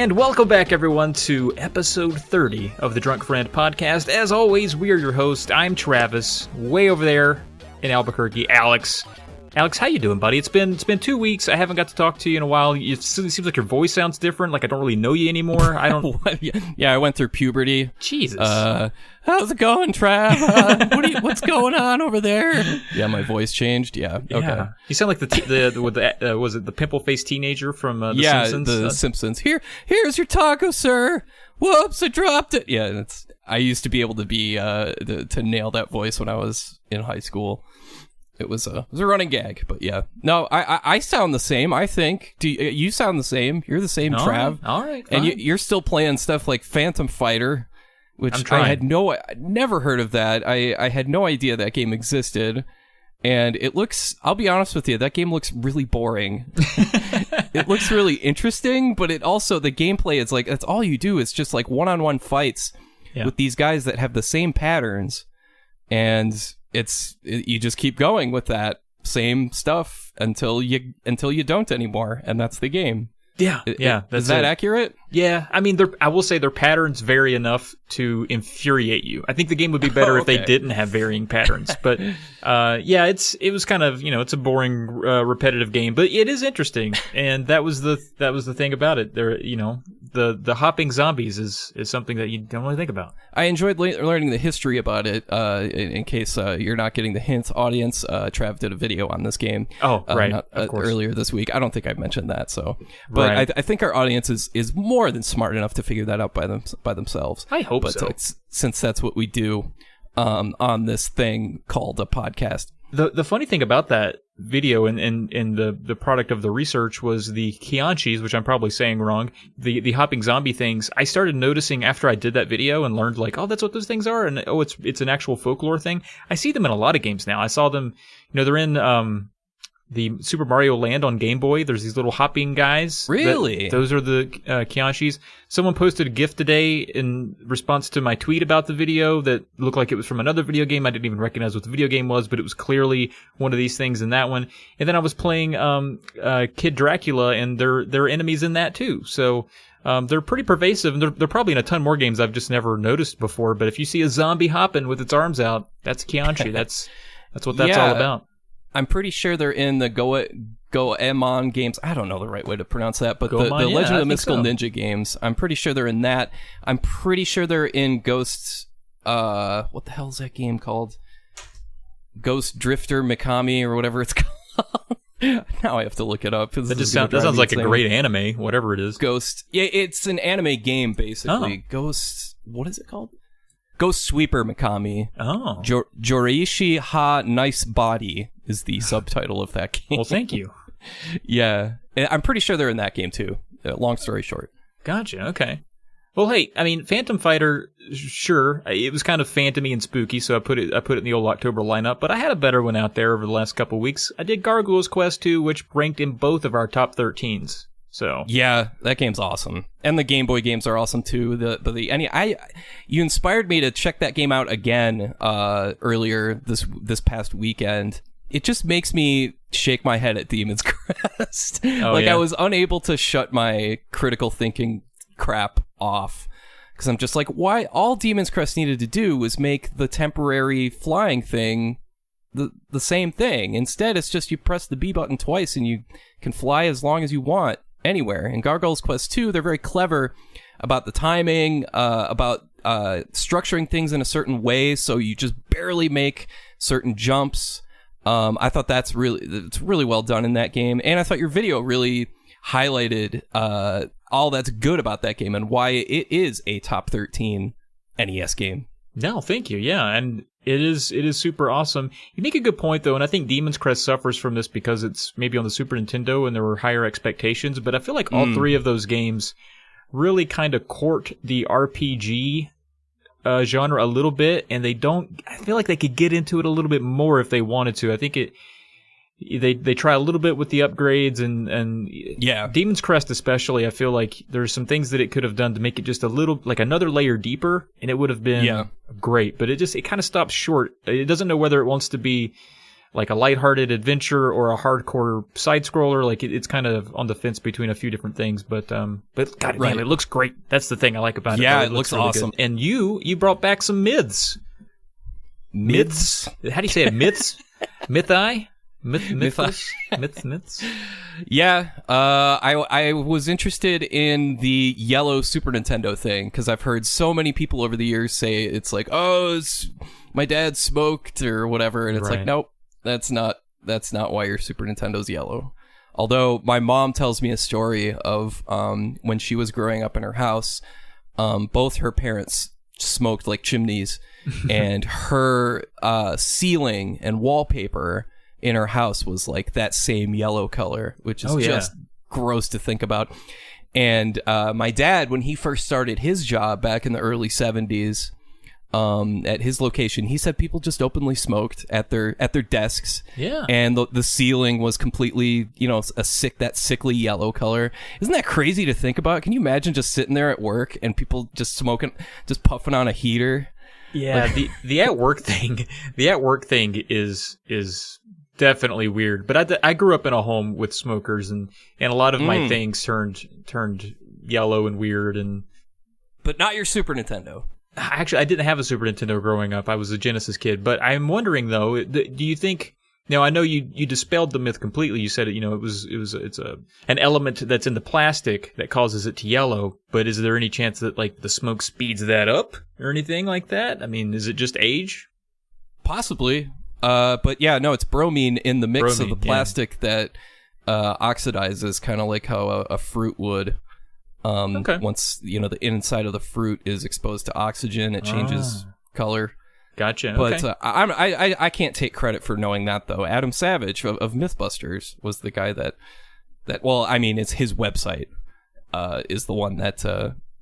And welcome back, everyone, to episode 30 of the DrunkFriend podcast. As always, we are your hosts. I'm Travis, way over there in Albuquerque, Alex. Alex, how you doing, buddy? It's been 2 weeks. I haven't got to talk to you in a while. It seems like your voice sounds different. Like I don't really know you anymore. I don't. Yeah, I went through puberty. Jesus. How's it going, Trav? What's going on over there? Yeah, my voice changed. Yeah. Okay. You sound like was it the pimple faced teenager from the Simpsons? Yeah, the Simpsons. Here's your taco, sir. Whoops, I dropped it. Yeah, I used to be able to be to nail that voice when I was in high school. It was a running gag, but yeah. No, I sound the same, I think. You sound the same. You're the same, Trav. All right. Fine. And you're still playing stuff like Phantom Fighter, which I had never heard of that. I had no idea that game existed. And it looks, I'll be honest with you, that game looks really boring. It looks really interesting, but it also, the gameplay is like, that's all you do is just like one-on-one fights with these guys that have the same patterns. And you just keep going with that same stuff until you don't anymore, and that's the game. Yeah. Is that accurate? Yeah, I mean, I will say their patterns vary enough to infuriate you. I think the game would be better if they didn't have varying patterns. But it was kind of, it's a boring, repetitive game, but it is interesting, and that was the thing about it. There, the hopping zombies is something that you don't really think about. I enjoyed learning the history about it. In case you're not getting the hint, audience, Trav did a video on this game. Oh, right, of course. Earlier this week. I don't think I mentioned that. So, but right. I think our audience is more than smart enough to figure that out by themselves. I hope so. Since that's what we do on this thing called a podcast. The funny thing about that video and the product of the research was the Kianchis, which I'm probably saying wrong, the hopping zombie things. I started noticing after I did that video and learned like, oh, that's what those things are, and it's an actual folklore thing. I see them in a lot of games now. I saw them, they're in the Super Mario Land on Game Boy. There's these little hopping guys. Really? Those are the Kianchis. Someone posted a GIF today in response to my tweet about the video that looked like it was from another video game. I didn't even recognize what the video game was, but it was clearly one of these things in that one. And then I was playing Kid Dracula, and they're enemies in that too. So they're pretty pervasive, and they're probably in a ton more games I've just never noticed before. But if you see a zombie hopping with its arms out, that's Kianchi. That's what that's all about. I'm pretty sure they're in the Goemon games. I don't know the right way to pronounce that, but the Legend of the Mystical Ninja games. I'm pretty sure they're in that. I'm pretty sure they're in Ghosts. What the hell is that game called? Ghost Drifter Mikami or whatever it's called. Now I have to look it up. That sounds like a great anime, whatever it is. Ghost. Yeah, it's an anime game basically. Oh. Ghost. What is it called? Ghost Sweeper Mikami. Oh. Joriishi ha Nice Body is the subtitle of that game. Well, thank you. Yeah. I'm pretty sure they're in that game, too. Long story short. Gotcha. Okay. Well, hey, I mean, Phantom Fighter, sure, it was kind of phantomy and spooky, so I put it in the old October lineup, but I had a better one out there over the last couple of weeks. I did Gargoyle's Quest 2, which ranked in both of our top 13s. So yeah, that game's awesome, and the Game Boy games are awesome too. You inspired me to check that game out again earlier this past weekend. It just makes me shake my head at Demon's Crest. I was unable to shut my critical thinking crap off because I'm just like, why? All Demon's Crest needed to do was make the temporary flying thing the same thing. Instead, it's just you press the B button twice and you can fly as long as you want. Anywhere. In Gargoyle's Quest 2, they're very clever about the timing, about structuring things in a certain way, so you just barely make certain jumps. I thought it's really well done in that game, and I thought your video really highlighted all that's good about that game and why it is a top 13 NES game. No, thank you. Yeah, and it is super awesome. You make a good point, though, and I think Demon's Crest suffers from this because it's maybe on the Super Nintendo and there were higher expectations, but I feel like all three of those games really kind of court the RPG genre a little bit, and I feel like they could get into it a little bit more if they wanted to. I think they try a little bit with the upgrades and yeah, Demon's Crest especially. I feel like there's some things that it could have done to make it just a little like another layer deeper, and it would have been great. But it kind of stops short. It doesn't know whether it wants to be like a lighthearted adventure or a hardcore side scroller. Like it's kind of on the fence between a few different things, but God damn, it looks great. That's the thing I like about it. Yeah, though. it looks really awesome. Good. And you brought back some myths. Myths? How do you say it? Myths? Mythi? Myths? Yeah, I was interested in the yellow Super Nintendo thing because I've heard so many people over the years say it's like, oh, my dad smoked or whatever, and it's like, nope, that's not why your Super Nintendo's yellow. Although my mom tells me a story of when she was growing up in her house, both her parents smoked like chimneys, and her ceiling and wallpaper in her house was like that same yellow color, which is just gross to think about. And my dad, when he first started his job back in the early 70s, at his location, he said people just openly smoked at their desks. Yeah. And the ceiling was completely, that sickly yellow color. Isn't that crazy to think about? Can you imagine just sitting there at work and people just smoking, just puffing on a heater? Yeah, the at work thing is definitely weird. But I grew up in a home with smokers, and a lot of my things turned yellow and weird. But not your Super Nintendo. Actually, I didn't have a Super Nintendo growing up. I was a Genesis kid. But I'm wondering though, do you think? Now I know you dispelled the myth completely. You said it's an element that's in the plastic that causes it to yellow. But is there any chance that like the smoke speeds that up or anything like that? I mean, is it just age? Possibly. But yeah, no, it's bromine in the mix of the plastic that oxidizes, kind of like how a fruit would. Once the inside of the fruit is exposed to oxygen, it changes color. Gotcha. But I can't take credit for knowing that though. Adam Savage of Mythbusters was the guy that well, I mean, it's his website is the one that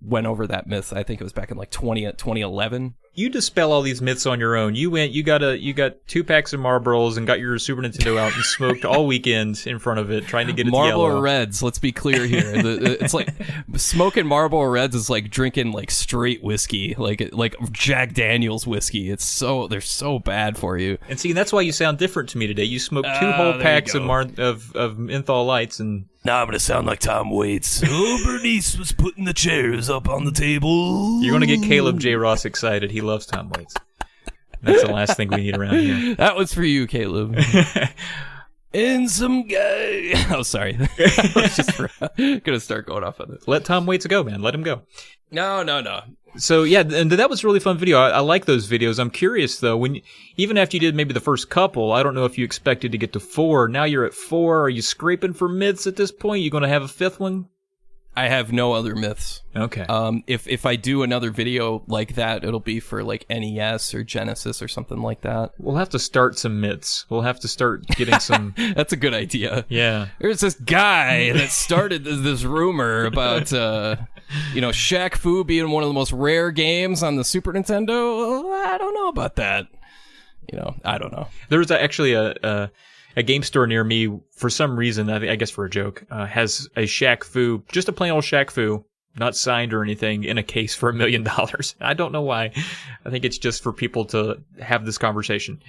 went over that myth. I think it was back in like 2011. You dispel all these myths on your own. You got 2 packs of Marlboros and got your Super Nintendo out and smoked all weekend in front of it, trying to get it to yellow. Marlboro Reds. Let's be clear here. It's like smoking Marlboro Reds is like drinking like straight whiskey, like Jack Daniel's whiskey. They're so bad for you. And see, that's why you sound different to me today. You smoked 2 whole packs of menthol lights and. Now I'm going to sound like Tom Waits. Oh, Bernice was putting the chairs up on the table. You're going to get Caleb J. Ross excited. He loves Tom Waits. That's the last thing we need around here. That was for you, Caleb. And some guy. Oh, sorry. I was just going to start going off on this. Let Tom Waits go, man. Let him go. No. So, yeah, and that was a really fun video. I like those videos. I'm curious, though, even after you did maybe the first couple, I don't know if you expected to get to 4. Now you're at 4. Are you scraping for myths at this point? You going to have a 5th one? I have no other myths. Okay. If I do another video like that, it'll be for like NES or Genesis or something like that. We'll have to start some myths. We'll have to start getting some... That's a good idea. Yeah. There's this guy that started this rumor about, Shaq Fu being one of the most rare games on the Super Nintendo. I don't know about that. I don't know. There's actually a game store near me, for some reason, I guess for a joke, has a Shaq Fu, just a plain old Shaq Fu, not signed or anything, in a case for $1 million. I don't know why. I think it's just for people to have this conversation.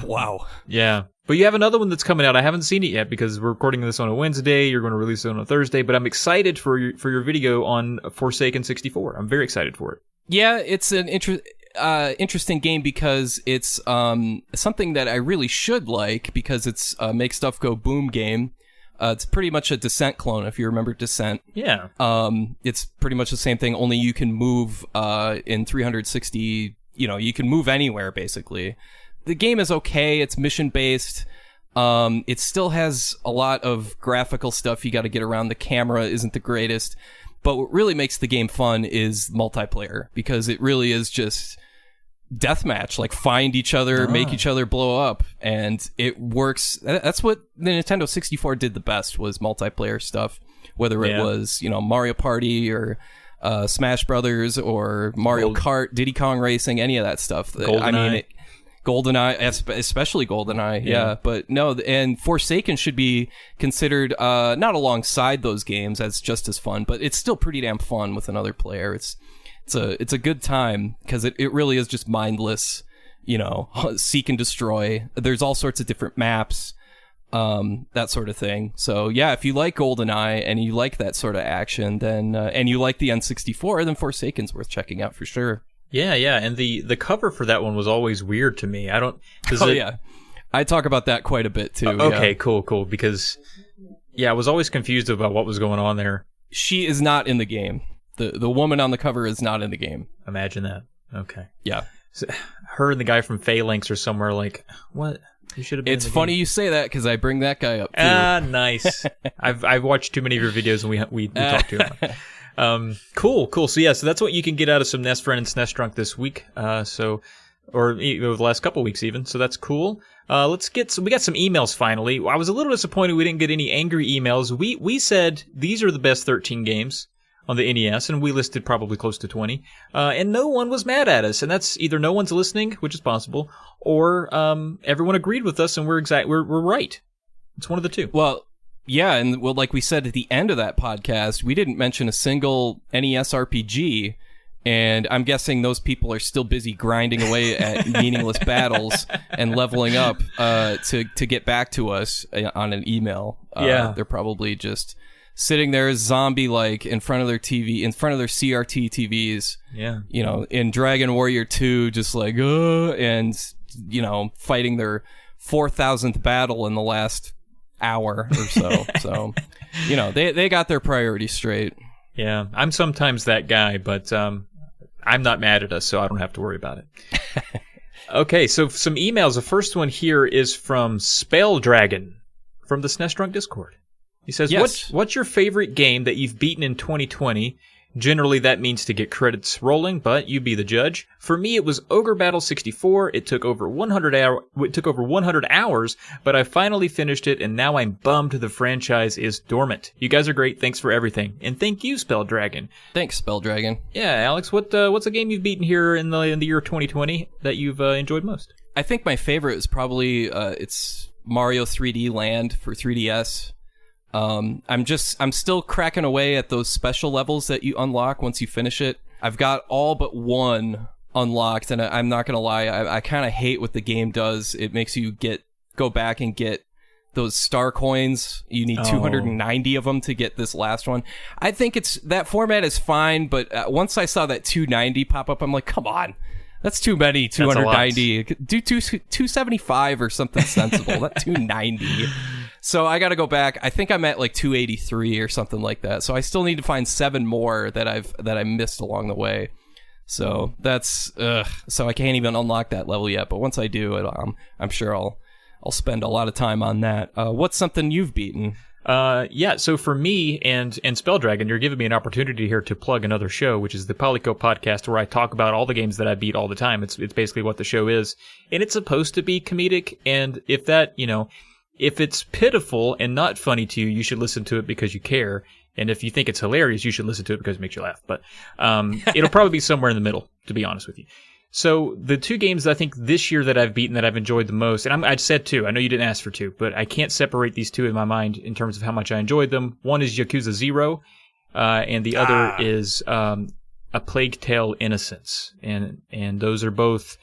Wow. Yeah. But you have another one that's coming out. I haven't seen it yet because we're recording this on a Wednesday. You're going to release it on a Thursday. But I'm excited for your video on Forsaken 64. I'm very excited for it. Yeah, it's an interesting game because it's something that I really should like because it's a Make Stuff Go Boom game. It's pretty much a Descent clone, if you remember Descent. Yeah. It's pretty much the same thing, only you can move in 360. You can move anywhere, basically. The game is okay. It's mission-based. It still has a lot of graphical stuff you got to get around. The camera isn't the greatest. But what really makes the game fun is multiplayer, because it really is just deathmatch, like find each other, make each other blow up, and it works. That's what the Nintendo 64 did the best, was multiplayer stuff, whether it was, Mario Party or Smash Brothers or Mario Kart, Diddy Kong Racing, any of that stuff. GoldenEye, especially GoldenEye, yeah. But no, and Forsaken should be considered not alongside those games as just as fun, but it's still pretty damn fun with another player. It's a good time because it really is just mindless, seek and destroy. There's all sorts of different maps, that sort of thing. So yeah, if you like GoldenEye and you like that sort of action, then and you like the N64, then Forsaken's worth checking out for sure. Yeah, and the cover for that one was always weird to me. Yeah, I talk about that quite a bit too. Okay, cool, because I was always confused about what was going on there. She is not in the game. The woman on the cover is not in the game. Imagine that. Okay. Yeah. So, her and the guy from Phalanx are somewhere like, what? You should have been. It's funny you say that because I bring that guy up too. Nice. I've watched too many of your videos and we talked to him. Cool. So so that's what you can get out of some NestFriend and SNES Drunk this week. Or the last couple weeks even. So that's cool. We got some emails finally. I was a little disappointed we didn't get any angry emails. We said these are the best 13 games on the NES, and we listed probably close to 20. And no one was mad at us, and that's either no one's listening, which is possible, or everyone agreed with us and we're right. It's one of the two. Well, yeah, and like we said at the end of that podcast, we didn't mention a single NES RPG. And I'm guessing those people are still busy grinding away at meaningless battles and leveling up to get back to us on an email. They're probably just sitting there zombie-like in front of their TV, in front of their CRT TVs. Yeah. In Dragon Warrior 2, just like, and, fighting their 4,000th battle in the last hour or so. So, they got their priorities straight. Yeah, I'm sometimes that guy, but I'm not mad at us, so I don't have to worry about it. Okay, so some emails. The first one here is from Spelldragon from the SNES Drunk Discord. He says, yes. What's your favorite game that you've beaten in 2020? Generally, that means to get credits rolling, but you be the judge. For me, it was Ogre Battle 64. It took over 100 hours, but I finally finished it, and now I'm bummed the franchise is dormant. You guys are great. Thanks for everything, and thank you, Spelldragon. Thanks, Spelldragon. Yeah, Alex, what's a game you've beaten here in the year 2020 that you've enjoyed most? I think my favorite is probably it's Mario 3D Land for 3DS. I'm still cracking away at those special levels that you unlock once you finish it. I've got all but one unlocked, and I'm not gonna lie, I kind of hate what the game does. It makes you go back and get those star coins. You need 290 of them to get this last one. I think that format is fine, but once I saw that 290 pop up, I'm like, come on. That's too many, 290. Do 275 or something sensible. Not 290. So I got to go back. I think I'm at like 283 or something like that. So I still need to find 7 more that I missed along the way. So that's so I can't even unlock that level yet. But once I do it, I'm sure I'll spend a lot of time on that. What's something you've beaten? So for me and Spelldragon, you're giving me an opportunity here to plug another show, which is the Polyco podcast, where I talk about all the games that I beat all the time. It's basically what the show is, and it's supposed to be comedic. And if it's pitiful and not funny to you, you should listen to it because you care. And if you think it's hilarious, you should listen to it because it makes you laugh. But it'll probably be somewhere in the middle, to be honest with you. So the 2 games I think this year that I've beaten that I've enjoyed the most, and I said 2. I know you didn't ask for 2, but I can't separate these 2 in my mind in terms of how much I enjoyed them. One is Yakuza 0, and the other is A Plague Tale: Innocence, and those are both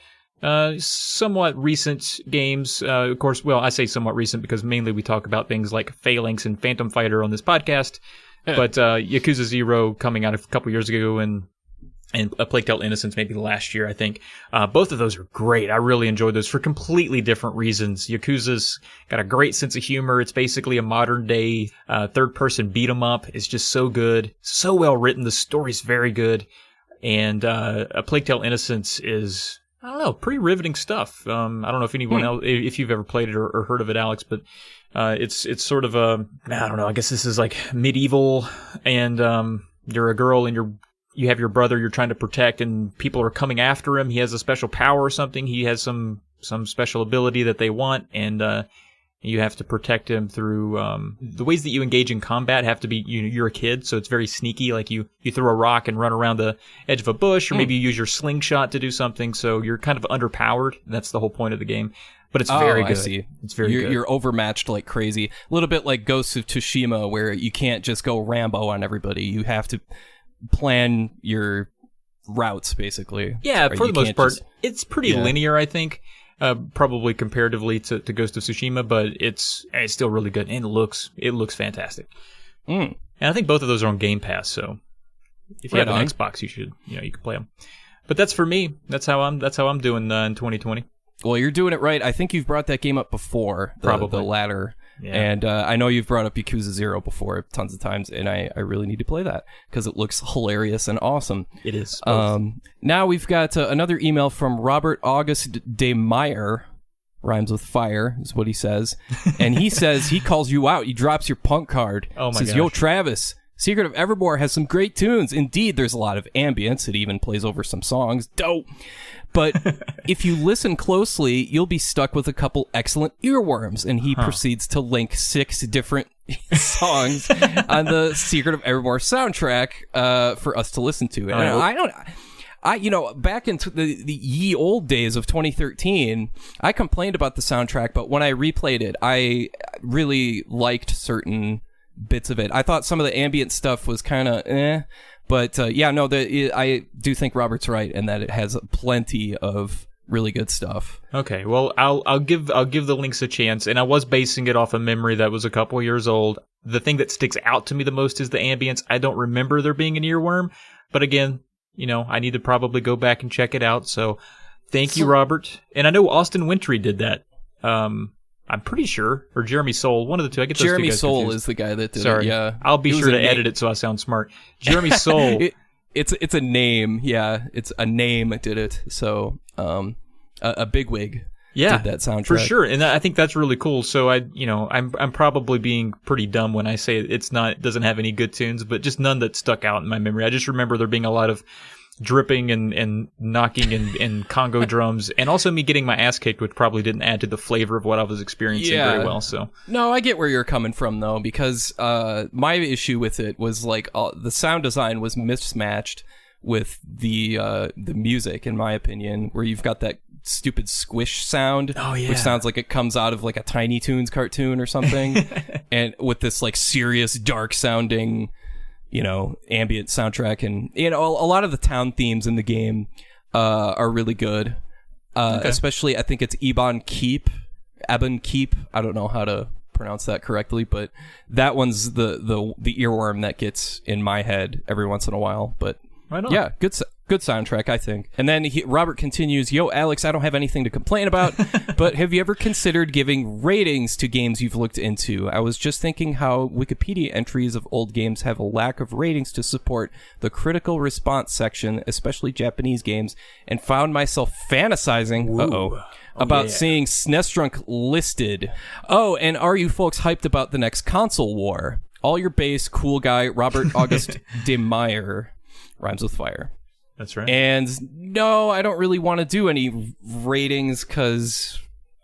somewhat recent games. Of course, well, I say somewhat recent because mainly we talk about things like Phalanx and Phantom Fighter on this podcast, but Yakuza 0 coming out a couple years ago, and A Plague Tale: Innocence maybe last year, I think. Both of those are great. I really enjoyed those for completely different reasons. Yakuza's got a great sense of humor. It's basically a modern-day third-person beat-em-up. It's just so good. So well written. The story's very good. And A Plague Tale: Innocence is, I don't know, pretty riveting stuff. I don't know if anyone else, if you've ever played it or heard of it, Alex, but it's sort of a, I don't know, I guess this is like medieval, and you're a girl and you have your brother you're trying to protect, and people are coming after him. He has a special power or something. He has some special ability that they want, and you have to protect him through the ways that you engage in combat have to be, you're a kid, so it's very sneaky. Like you throw a rock and run around the edge of a bush, or maybe you use your slingshot to do something, so you're kind of underpowered. That's the whole point of the game. But it's very good. I see. It's very good. You're overmatched like crazy. A little bit like Ghost of Tsushima, where you can't just go Rambo on everybody. You have to plan your routes, basically. Yeah, Or for you the most can't part, just- it's pretty linear, I think. Probably comparatively to Ghost of Tsushima, but it's still really good and it looks fantastic. Mm. And I think both of those are on Game Pass, so if you Right have an on. Xbox, you can play them. But that's for me. That's how I'm doing in 2020. Well, you're doing it right. I think you've brought that game up before, Probably. the latter. Yeah. And I know you've brought up Yakuza 0 before tons of times, and I really need to play that because it looks hilarious and awesome. It is. Now we've got another email from Robert August de Meyer. Rhymes with fire is what he says. And he says he calls you out. He drops your punk card. Oh my says, gosh. Yo, Travis, Secret of Evermore has some great tunes. Indeed, there's a lot of ambience. It even plays over some songs. Dope. But if you listen closely, you'll be stuck with a couple excellent earworms. And he proceeds to link 6 different songs on the Secret of Evermore soundtrack for us to listen to. And back in the ye old days of 2013, I complained about the soundtrack, but when I replayed it, I really liked certain bits of it. I thought some of the ambient stuff was kind of but I do think Robert's right in that it has plenty of really good stuff. Okay, well, I'll give the links a chance, and I was basing it off a memory that was a couple years old. The thing that sticks out to me the most is the ambience. I don't remember there being an earworm, but again, I need to probably go back and check it out. So, thank you, Robert. And I know Austin Wintry did that. I'm pretty sure, or Jeremy Soule, one of the two. I get those Jeremy two guys Soule confused. is the guy that did Sorry. it. Yeah, I'll be sure to edit it so I sound smart. Jeremy Soule. It's a name. Yeah, it's a name that did it. So, a bigwig. Yeah, did that soundtrack for sure, and I think that's really cool. So I'm probably being pretty dumb when I say it doesn't have any good tunes, but just none that stuck out in my memory. I just remember there being a lot of dripping and knocking and Congo drums, and also me getting my ass kicked, which probably didn't add to the flavor of what I was experiencing very well. So no, I get where you're coming from though, because my issue with it was like the sound design was mismatched with the music, in my opinion, where you've got that stupid squish sound, which sounds like it comes out of like a Tiny Toons cartoon or something, and with this like serious, dark sounding, ambient soundtrack, and a lot of the town themes in the game are really good. Especially, I think it's Ebon Keep. I don't know how to pronounce that correctly, but that one's the earworm that gets in my head every once in a while. But right on. Yeah, good soundtrack, I think. And then Robert continues, Yo, Alex, I don't have anything to complain about, but have you ever considered giving ratings to games you've looked into? I was just thinking how Wikipedia entries of old games have a lack of ratings to support the critical response section, especially Japanese games, and found myself fantasizing about seeing SNES Drunk listed. Oh, and are you folks hyped about the next console war? All your base, cool guy, Robert August de Meyer. Rhymes with fire. That's right. And no, I don't really want to do any ratings because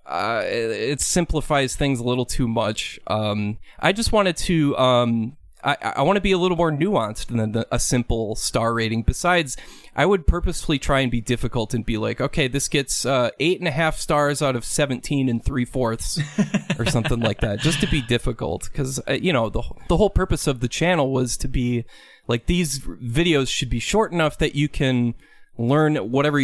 it simplifies things a little too much. I just wanted to I want to be a little more nuanced than a simple star rating. Besides, I would purposefully try and be difficult and be like, okay, this gets 8.5 stars out of 17 3/4 or something like that, just to be difficult. Because the whole purpose of the channel was to be like, these videos should be short enough that you can learn whatever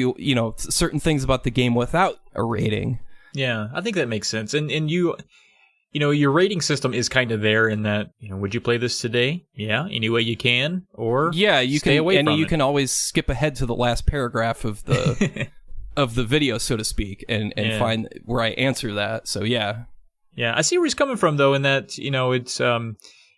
certain things about the game without a rating. Yeah, I think that makes sense. And your rating system is kind of there in that, would you play this today? Yeah, any way you can, or you stay can, away and from you it. can always skip ahead to the last paragraph of the of the video, so to speak, and find where I answer that. So yeah, I see where he's coming from though, in that it's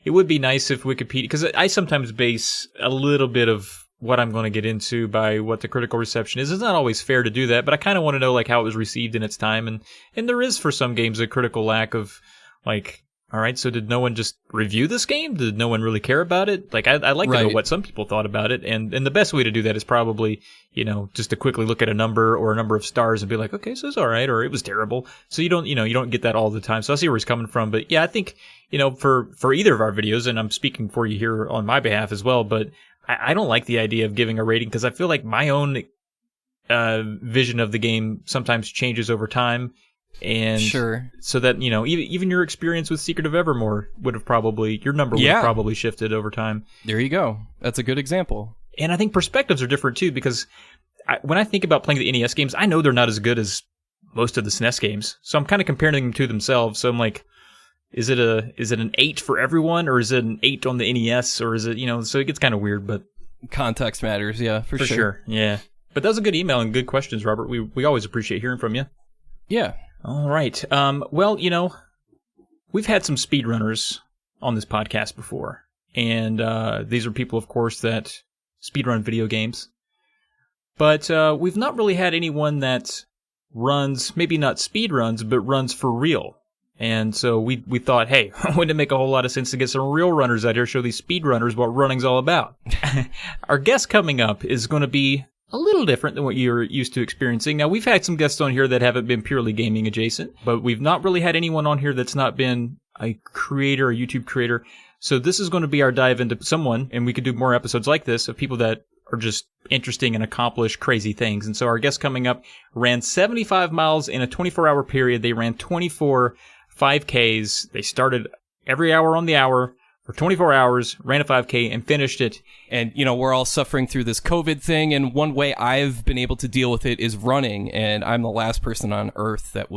it would be nice if Wikipedia, because I sometimes base a little bit of what I'm going to get into by what the critical reception is. It's not always fair to do that, but I kind of want to know like how it was received in its time, and there is for some games a critical lack of like, all right, so did no one just review this game? Did no one really care about it? Like, I'd like to know what some people thought about it, and the best way to do that is probably, just to quickly look at a number or a number of stars and be like, okay, so it's all right, or it was terrible. So you don't get that all the time. So I see where he's coming from, but yeah, I think, for either of our videos, and I'm speaking for you here on my behalf as well, but I don't like the idea of giving a rating because I feel like my own vision of the game sometimes changes over time. And sure. So that, even your experience with Secret of Evermore would have probably, your number would have probably shifted over time. There you go. That's a good example. And I think perspectives are different too, because when I think about playing the NES games, I know they're not as good as most of the SNES games. So I'm kind of comparing them to themselves. So I'm like, is it an 8 for everyone, or is it an 8 on the NES, or is it, so it gets kind of weird, but context matters. Yeah, for sure. Yeah. But that was a good email and good questions, Robert. We always appreciate hearing from you. Yeah. All right. Well, we've had some speedrunners on this podcast before, and these are people, of course, that speedrun video games. But we've not really had anyone that runs, maybe not speedruns, but runs for real. And so we thought, hey, wouldn't it make a whole lot of sense to get some real runners out here, show these speedrunners what running's all about? Our guest coming up is going to be a little different than what you're used to experiencing. Now, we've had some guests on here that haven't been purely gaming adjacent, but we've not really had anyone on here that's not been a creator, a YouTube creator. So this is going to be our dive into someone, and we could do more episodes like this of people that are just interesting and accomplish crazy things. And so our guest coming up ran 75 miles in a 24-hour period. They ran 24 5Ks. They started every hour on the hour for 24 hours, ran a 5K, and finished it. And, we're all suffering through this COVID thing, and one way I've been able to deal with it is running, and I'm the last person on Earth that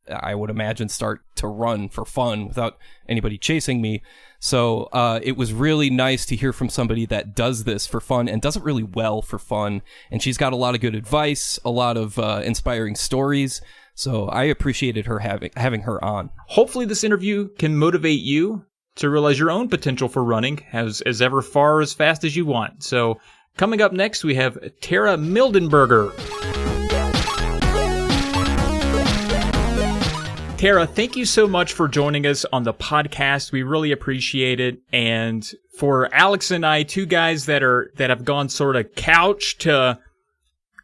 I would imagine, start to run for fun without anybody chasing me. So it was really nice to hear from somebody that does this for fun and does it really well for fun. And she's got a lot of good advice, a lot of inspiring stories. So I appreciated her having her on. Hopefully this interview can motivate you to realize your own potential for running as ever far as fast as you want. So coming up next, we have Tara Mildenberger. Tara, thank you so much for joining us on the podcast. We really appreciate it. And for Alex and I, two guys that have gone sort of couch to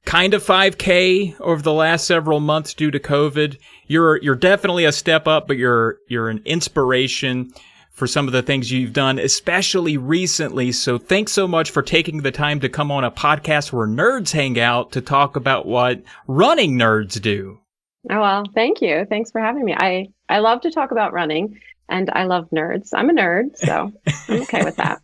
kind of 5K over the last several months due to COVID, you're definitely a step up, but you're an inspiration for some of the things you've done, especially recently. So thanks so much for taking the time to come on a podcast where nerds hang out to talk about what running nerds do. Oh, well, thank you. Thanks for having me. I love to talk about running, and I love nerds. I'm a nerd, so I'm okay with that.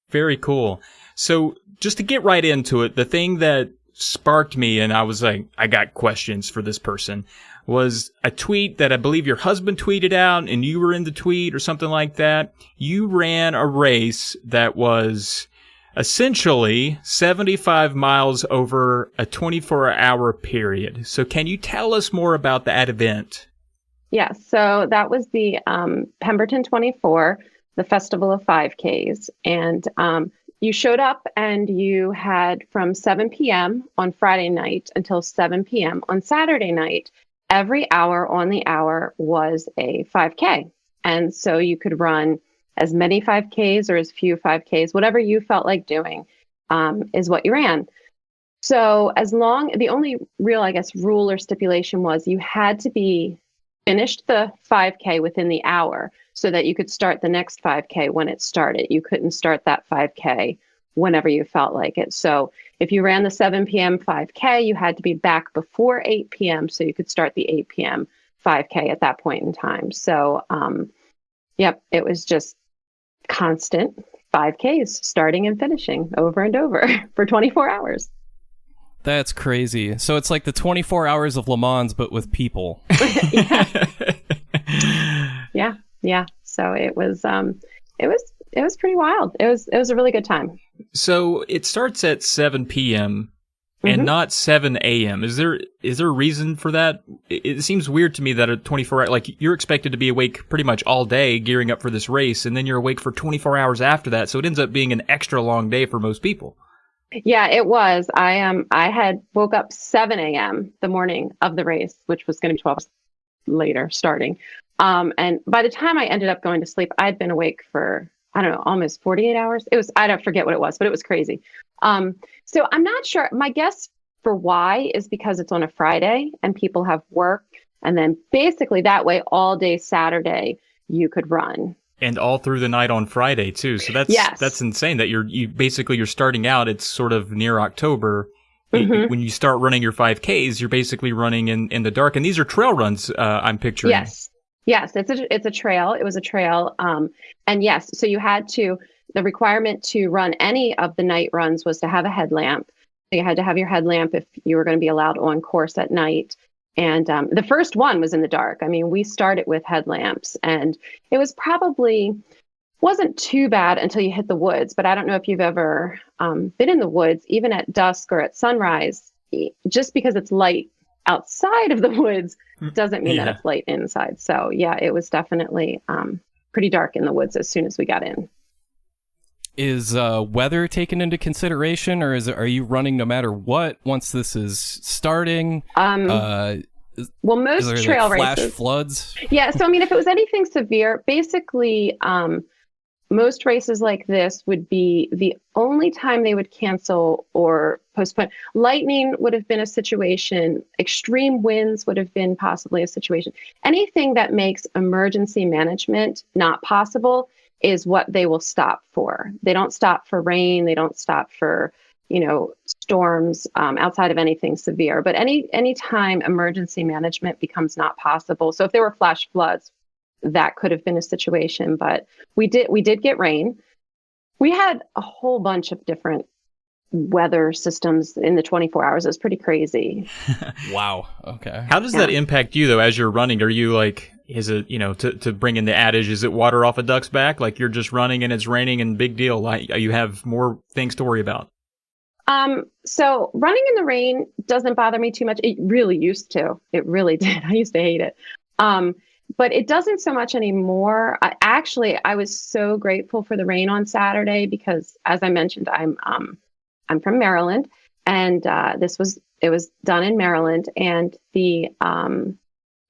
Very cool. So just to get right into it, the thing that sparked me, and I was like, I got questions for this person, was a tweet that I believe your husband tweeted out, and you were in the tweet or something like that. You ran a race that was essentially 75 miles over a 24-hour period. So can you tell us more about that event? Yes, so that was the Pemberton 24, the Festival of 5Ks. And you showed up and you had from 7 p.m. on Friday night until 7 p.m. on Saturday night, every hour on the hour was a 5K. And so you could run as many 5Ks or as few 5Ks, whatever you felt like doing is what you ran. So the only real, I guess, rule or stipulation was you had to be finished the 5K within the hour so that you could start the next 5K when it started. You couldn't start that 5K whenever you felt like it. So if you ran the 7 p.m. 5K, you had to be back before 8 p.m. so you could start the 8 p.m. 5K at that point in time. So, it was just constant 5Ks starting and finishing over and over for 24 hours. That's crazy. So it's like the 24 hours of Le Mans, but with people. Yeah. So it was pretty wild. It was a really good time. So it starts at 7 p.m. and not 7 a.m. Is there a reason for that? It seems weird to me that a 24-hour, like you're expected to be awake pretty much all day gearing up for this race, and then you're awake for 24 hours after that. So it ends up being an extra long day for most people. Yeah, it was. I had woke up 7 a.m. the morning of the race, which was going to be 12 hours later starting. And by the time I ended up going to sleep, I'd been awake for, I don't know, almost 48 hours. I don't forget what it was, but it was crazy. So I'm not sure. My guess for why is because it's on a Friday and people have work. And then basically that way, all day Saturday, you could run. And all through the night on Friday too. So that's insane that you're starting out. It's sort of near October. When you start running your 5Ks, you're basically running in the dark. And these are trail runs. I'm picturing. Yes. It's a trail. It was a trail. And yes, so you had to the requirement to run any of the night runs was to have a headlamp. You had to have your headlamp if you were going to be allowed on course at night. And the first one was in the dark. I mean, we started with headlamps, and it was wasn't too bad until you hit the woods. But I don't know if you've ever been in the woods, even at dusk or at sunrise. Just because it's light outside of the woods doesn't mean that it's light inside. So yeah, it was definitely pretty dark in the woods as soon as we got in. Is weather taken into consideration, or are you running no matter what once this is starting? Well, most trail flash races, floods. Yeah, so I mean, if it was anything severe, basically, most races like this would be the only time they would cancel or postpone. Lightning would have been a situation. Extreme winds would have been possibly a situation. Anything that makes emergency management not possible is what they will stop for. They don't stop for rain. They don't stop for, storms outside of anything severe. But any time emergency management becomes not possible. So if there were flash floods, that could have been a situation. But we did get rain. We had a whole bunch of different weather systems in the 24 hours. It was pretty crazy. Wow. Okay. How does that impact you, though, as you're running? Are you like, is it, to bring in the adage, is it water off a duck's back? Like you're just running and it's raining and big deal. Like you have more things to worry about. So running in the rain doesn't bother me too much. It really used to. It really did. I used to hate it. But it doesn't so much anymore. I was so grateful for the rain on Saturday because, as I mentioned, I'm from Maryland, and it was done in Maryland, and the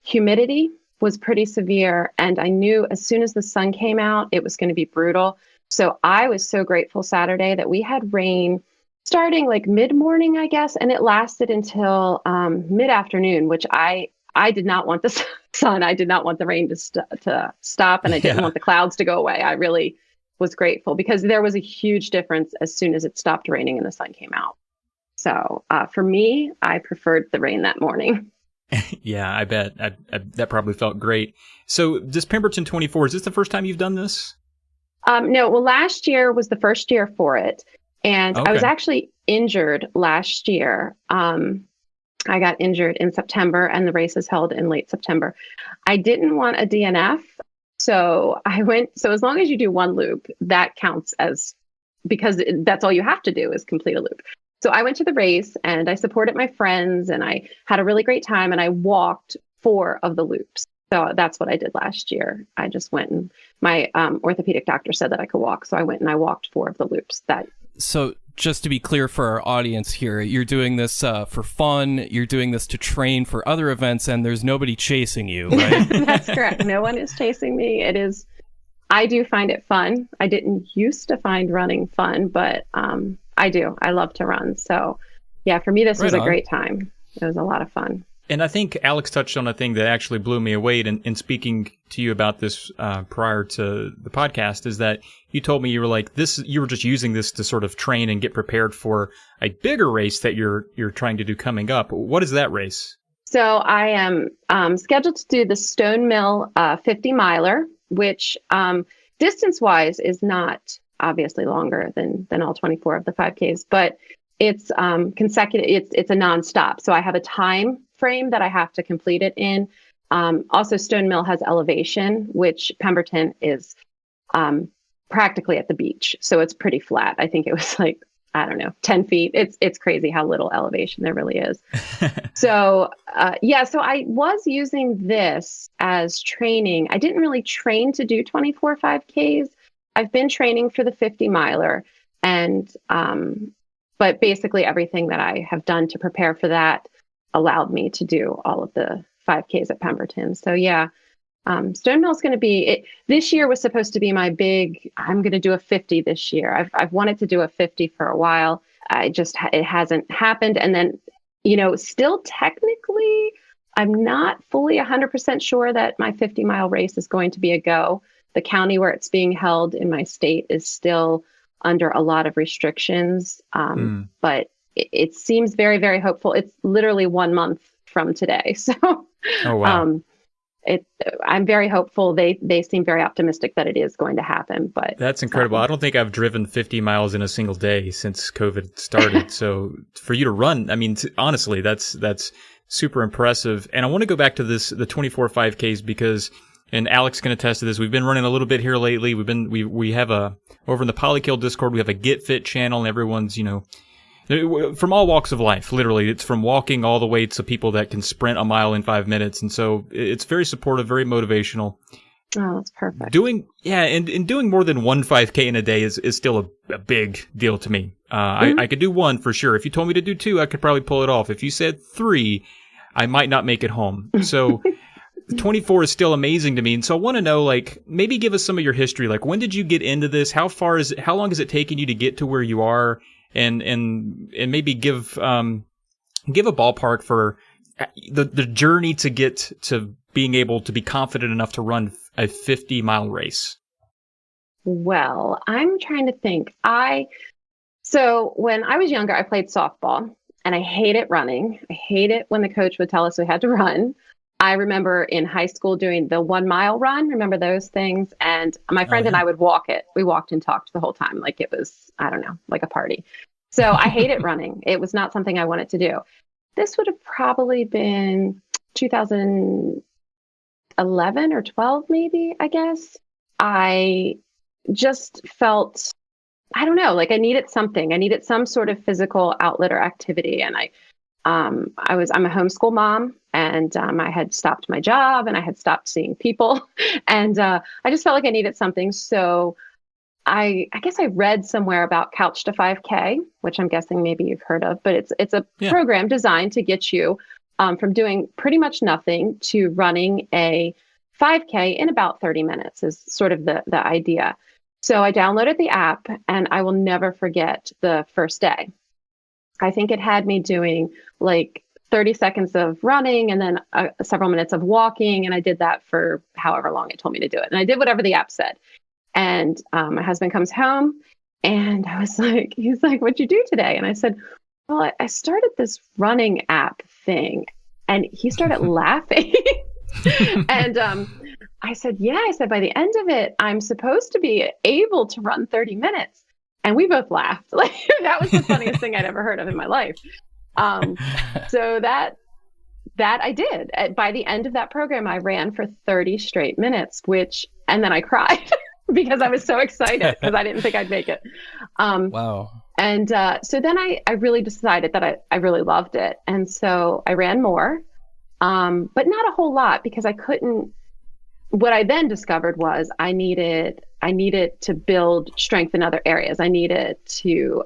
humidity was pretty severe, and I knew as soon as the sun came out, it was going to be brutal. So I was so grateful Saturday that we had rain starting like mid-morning, I guess, and it lasted until mid-afternoon, which I did not want the sun. I did not want the rain to stop, and I didn't want the clouds to go away. I really was grateful because there was a huge difference as soon as it stopped raining and the sun came out. So for me, I preferred the rain that morning. Yeah, I bet. That probably felt great. So this Pemberton 24, is this the first time you've done this? No, well, last year was the first year for it. And Okay. I was actually injured last year. I got injured in September, and the race is held in late September. I didn't want a DNF, so I went. So as long as you do one loop, that counts because that's all you have to do is complete a loop. So I went to the race, and I supported my friends, and I had a really great time, and I walked 4 of the loops. So that's what I did last year. I just went, and my orthopedic doctor said that I could walk, so I went and I walked 4 of the loops. So just to be clear for our audience here, you're doing this for fun, you're doing this to train for other events, and there's nobody chasing you, right? That's correct. No one is chasing me. I do find it fun. I didn't used to find running fun, but I do. I love to run. So yeah, for me, this was a great time. It was a lot of fun. And I think Alex touched on a thing that actually blew me away in speaking to you about this prior to the podcast, is that you told me you were just using this to sort of train and get prepared for a bigger race that you're trying to do coming up. What is that race? So I am scheduled to do the Stone Mill 50 miler, which distance-wise is not obviously longer than all 24 of the 5Ks, but it's consecutive. It's a nonstop. So I have a time frame that I have to complete it in. Also, Stone Mill has elevation, which Pemberton is practically at the beach. So it's pretty flat. I think it was like, I don't know, 10 feet. It's crazy how little elevation there really is. So so I was using this as training. I didn't really train to do 24 5Ks. I've been training for the 50 miler, and but basically everything that I have done to prepare for that allowed me to do all of the 5Ks at Pemberton. So yeah, Stone Mill is going to be, this year was supposed to be my big, I'm going to do a 50 this year. I've wanted to do a 50 for a while. It hasn't happened. And then, still technically, I'm not fully 100% sure that my 50-mile race is going to be a go. The county where it's being held in my state is still under a lot of restrictions, but it seems very, very hopeful. It's literally 1 month from today. So, oh, wow. I'm very hopeful. They seem very optimistic that it is going to happen. But that's incredible. I don't think I've driven 50 miles in a single day since COVID started. So for you to run, I mean, honestly, that's super impressive. And I want to go back to the 24 5Ks because, and Alex can attest to this, we've been running a little bit here lately. We have over in the Polykill Discord, we have a Get Fit channel, and everyone's, from all walks of life, literally. It's from walking all the way to people that can sprint a mile in 5 minutes. And so it's very supportive, very motivational. Oh, that's perfect. Doing more than one 5K in a day is still a big deal to me. I could do one for sure. If you told me to do two, I could probably pull it off. If you said three, I might not make it home. So 24 is still amazing to me. And so I want to know, like, maybe give us some of your history. Like, when did you get into this? How long has it taken you to get to where you are? And maybe give a ballpark for the journey to get to being able to be confident enough to run a 50-mile race. Well, I'm trying to think. So when I was younger, I played softball, and I hated running. I hated when the coach would tell us we had to run. I remember in high school doing the 1 mile run. Remember those things? And my friend and I would walk it. We walked and talked the whole time like it was, I don't know, like a party. So I hated running. It was not something I wanted to do. This would have probably been 2011 or 12, maybe, I guess. I just felt, I don't know, like I needed something. I needed some sort of physical outlet or activity. And I'm a homeschool mom, and I had stopped my job and I had stopped seeing people. And I just felt like I needed something. So I guess I read somewhere about Couch to 5K, which I'm guessing maybe you've heard of, but it's a program designed to get you from doing pretty much nothing to running a 5K in about 30 minutes is sort of the idea. So I downloaded the app, and I will never forget the first day. I think it had me doing like 30 seconds of running and then several minutes of walking. And I did that for however long it told me to do it. And I did whatever the app said. And my husband comes home, and I was like, he's like, what'd you do today? And I said, well, I started this running app thing. And he started laughing. And I said, by the end of it, I'm supposed to be able to run 30 minutes. And we both laughed. Like, that was the funniest thing I'd ever heard of in my life. So that I did. By the end of that program, I ran for 30 straight minutes, and then I cried because I was so excited because I didn't think I'd make it. Wow. And so then I really decided that I really loved it. And so I ran more, but not a whole lot because I couldn't. What I then discovered was I needed to build strength in other areas. I needed to,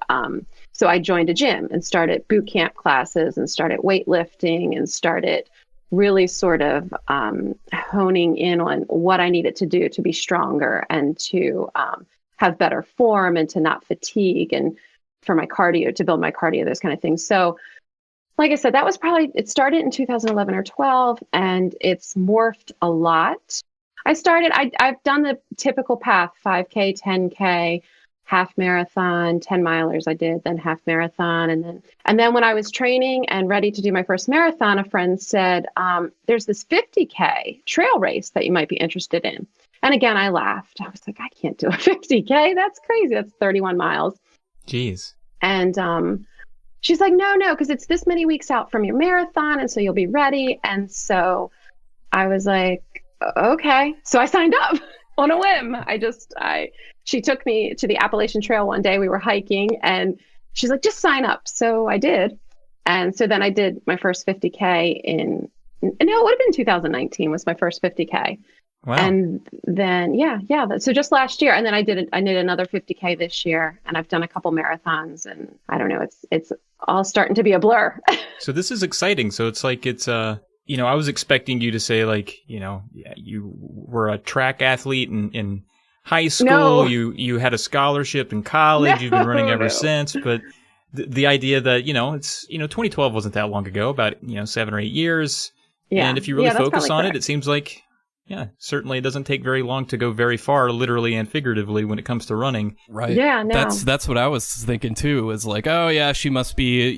so I joined a gym and started boot camp classes and started weightlifting and started really sort of honing in on what I needed to do to be stronger and to have better form and to not fatigue and for my cardio, to build my cardio, those kind of things. So like I said, that was it started in 2011 or 12, and it's morphed a lot. I've done the typical path, 5K, 10K, half marathon, 10 milers I did, then half marathon. And then when I was training and ready to do my first marathon, a friend said, there's this 50K trail race that you might be interested in. And again, I laughed. I was like, I can't do a 50K. That's crazy. That's 31 miles. Jeez. And she's like, no, because it's this many weeks out from your marathon. And so you'll be ready. And so I was like, okay. So I signed up on a whim. She took me to the Appalachian Trail one day. We were hiking and she's like, just sign up. So I did. And so then I did my first 50K it would have been 2019 was my first 50K. Wow. And then, so just last year. And then I did another 50K this year, and I've done a couple marathons, and I don't know, it's all starting to be a blur. So this is exciting. So it's like, I was expecting you to say like, you were a track athlete in high school. No. You had a scholarship in college. You've been running ever since. But the idea that, it's, 2012 wasn't that long ago, about, 7 or 8 years. Yeah. And if you really focus on it seems like, certainly it doesn't take very long to go very far, literally and figuratively, when it comes to running. Right. Yeah, no. That's what I was thinking too, is like, oh yeah, she must be,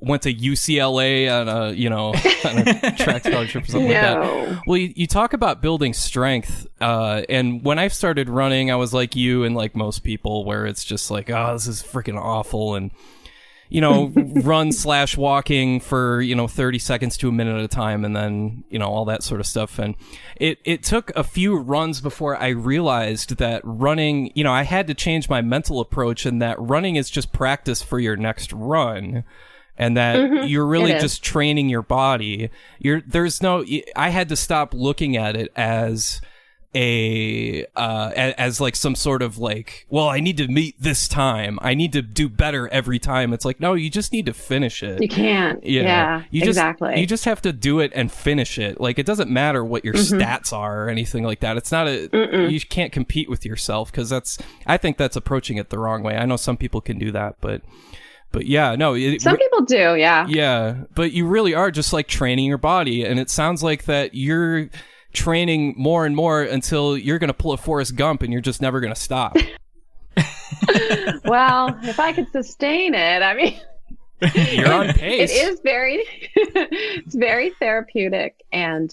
went to UCLA on a track scholarship or something like that. Well, you talk about building strength, and when I started running, I was like you and like most people, where it's just like, oh, this is freaking awful, and run/walking for 30 seconds to a minute at a time, and then all that sort of stuff. And it took a few runs before I realized that running, I had to change my mental approach, and that running is just practice for your next run. And that you're really just training your body. I had to stop looking at it as as like some sort of like, well, I need to meet this time, I need to do better every time. It's like, no, you just need to finish it. You can't. Exactly. You just have to do it and finish it. Like, it doesn't matter what your stats are or anything like that. It's not you can't compete with yourself, because I think that's approaching it the wrong way. I know some people can do that, but yeah, no. Some people do, yeah. Yeah, but you really are just like training your body, and it sounds like that you're training more and more until you're going to pull a Forrest Gump and you're just never going to stop. Well, if I could sustain it, I mean, you're on pace. It is it's very therapeutic. And,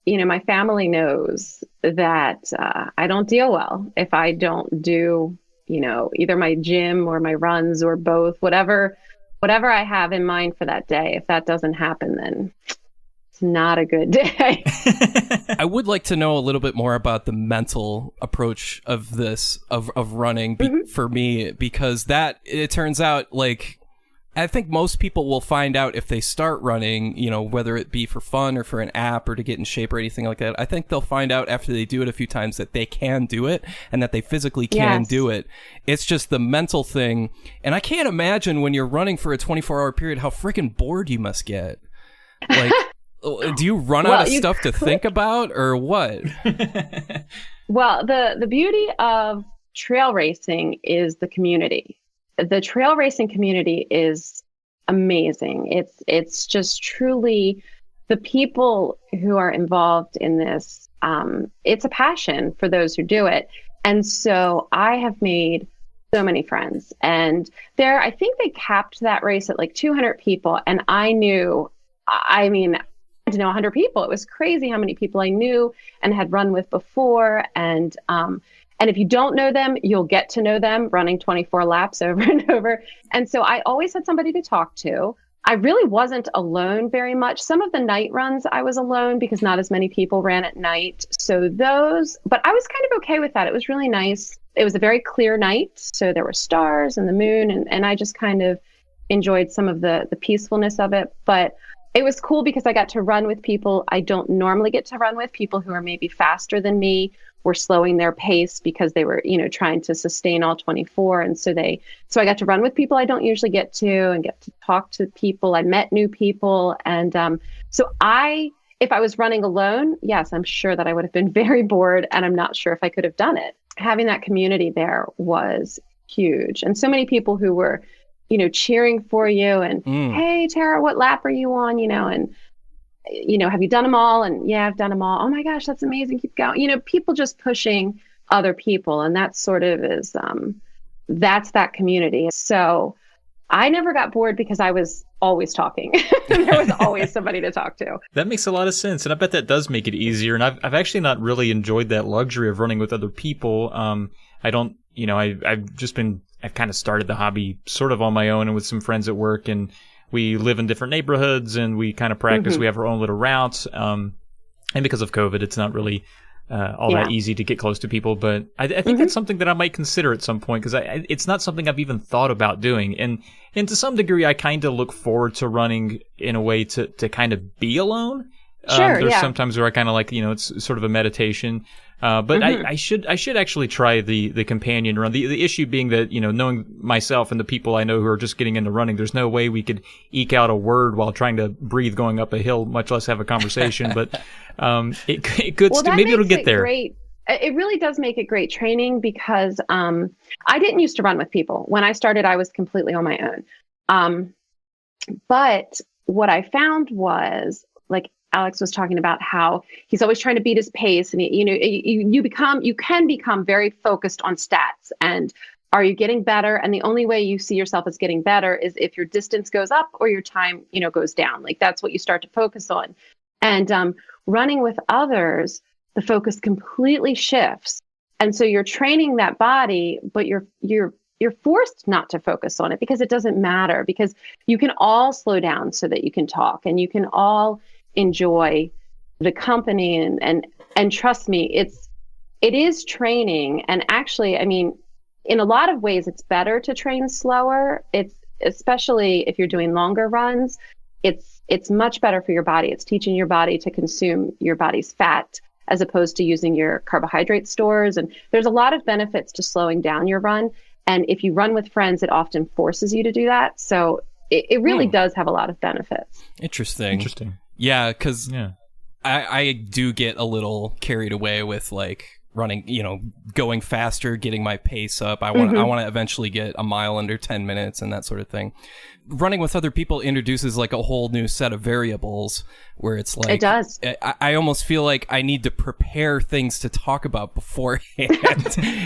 my family knows that I don't deal well if I don't do, either my gym or my runs or both, whatever I have in mind for that day. If that doesn't happen, then not a good day. I would like to know a little bit more about the mental approach of this, of running for me, because that, it turns out, like, I think most people will find out if they start running, whether it be for fun or for an app or to get in shape or anything like that. I think they'll find out after they do it a few times that they can do it and that they physically can do it. It's just the mental thing. And I can't imagine when you're running for a 24-hour period how freaking bored you must get. Like, do you run out of stuff to think about, or what? Well, the beauty of trail racing is the community. The trail racing community is amazing. It's just truly the people who are involved in this. It's a passion for those who do it. And so I have made so many friends. And I think they capped that race at like 200 people. And I knew, to know 100 people. It was crazy how many people I knew and had run with before. And if you don't know them, you'll get to know them running 24 laps over and over. And so I always had somebody to talk to. I really wasn't alone very much. Some of the night runs I was alone because not as many people ran at night. So but I was kind of okay with that. It was really nice. It was a very clear night. So there were stars and the moon, and I just kind of enjoyed some of the peacefulness of it. But it was cool because I got to run with people I don't normally get to run with, people who are maybe faster than me, were slowing their pace because they were, trying to sustain all 24. And so I got to run with people I don't usually get to, and get to talk to people. I met new people. And if I was running alone, yes, I'm sure that I would have been very bored, and I'm not sure if I could have done it. Having that community there was huge. And so many people who were cheering for you and, hey, Tara, what lap are you on? And, have you done them all? And yeah, I've done them all. Oh my gosh, that's amazing. Keep going. People just pushing other people. And that sort of is, that's that community. So I never got bored because I was always talking. There was always somebody to talk to. That makes a lot of sense. And I bet that does make it easier. And I've actually not really enjoyed that luxury of running with other people. I don't, I've kind of started the hobby sort of on my own and with some friends at work, and we live in different neighborhoods and we kind of practice. We have our own little routes. And because of COVID, it's not really all that easy to get close to people. But I think that's something that I might consider at some point, because it's not something I've even thought about doing. And to some degree, I kind of look forward to running in a way to kind of be alone. There's sometimes where I kind of like, it's sort of a meditation. But I should actually try the companion run. The issue being that, knowing myself and the people I know who are just getting into running, there's no way we could eke out a word while trying to breathe going up a hill, much less have a conversation. But it could maybe it'll get there. Great. It really does make it great training, because I didn't used to run with people. When I started, I was completely on my own. But what I found was, like Alex was talking about, how he's always trying to beat his pace, and you can become very focused on stats and Are you getting better? And the only way you see yourself as getting better is if your distance goes up or your time, goes down. Like that's what you start to focus on. And running with others, the focus completely shifts. And so you're training that body, but you're forced not to focus on it because it doesn't matter, because you can all slow down so that you can talk, and you can all enjoy the company, and trust me, it is training. And actually, I mean, in a lot of ways, it's better to train slower. It's especially if you're doing longer runs, it's much better for your body. It's teaching your body to consume your body's fat as opposed to using your carbohydrate stores. And there's a lot of benefits to slowing down your run. And if you run with friends, it often forces you to do that. So it really does have a lot of benefits. Interesting. Yeah, because I do get a little carried away with like running, going faster, getting my pace up. I want to eventually get a mile under 10 minutes and that sort of thing. Running with other people introduces like a whole new set of variables where it's like, it does. I almost feel like I need to prepare things to talk about beforehand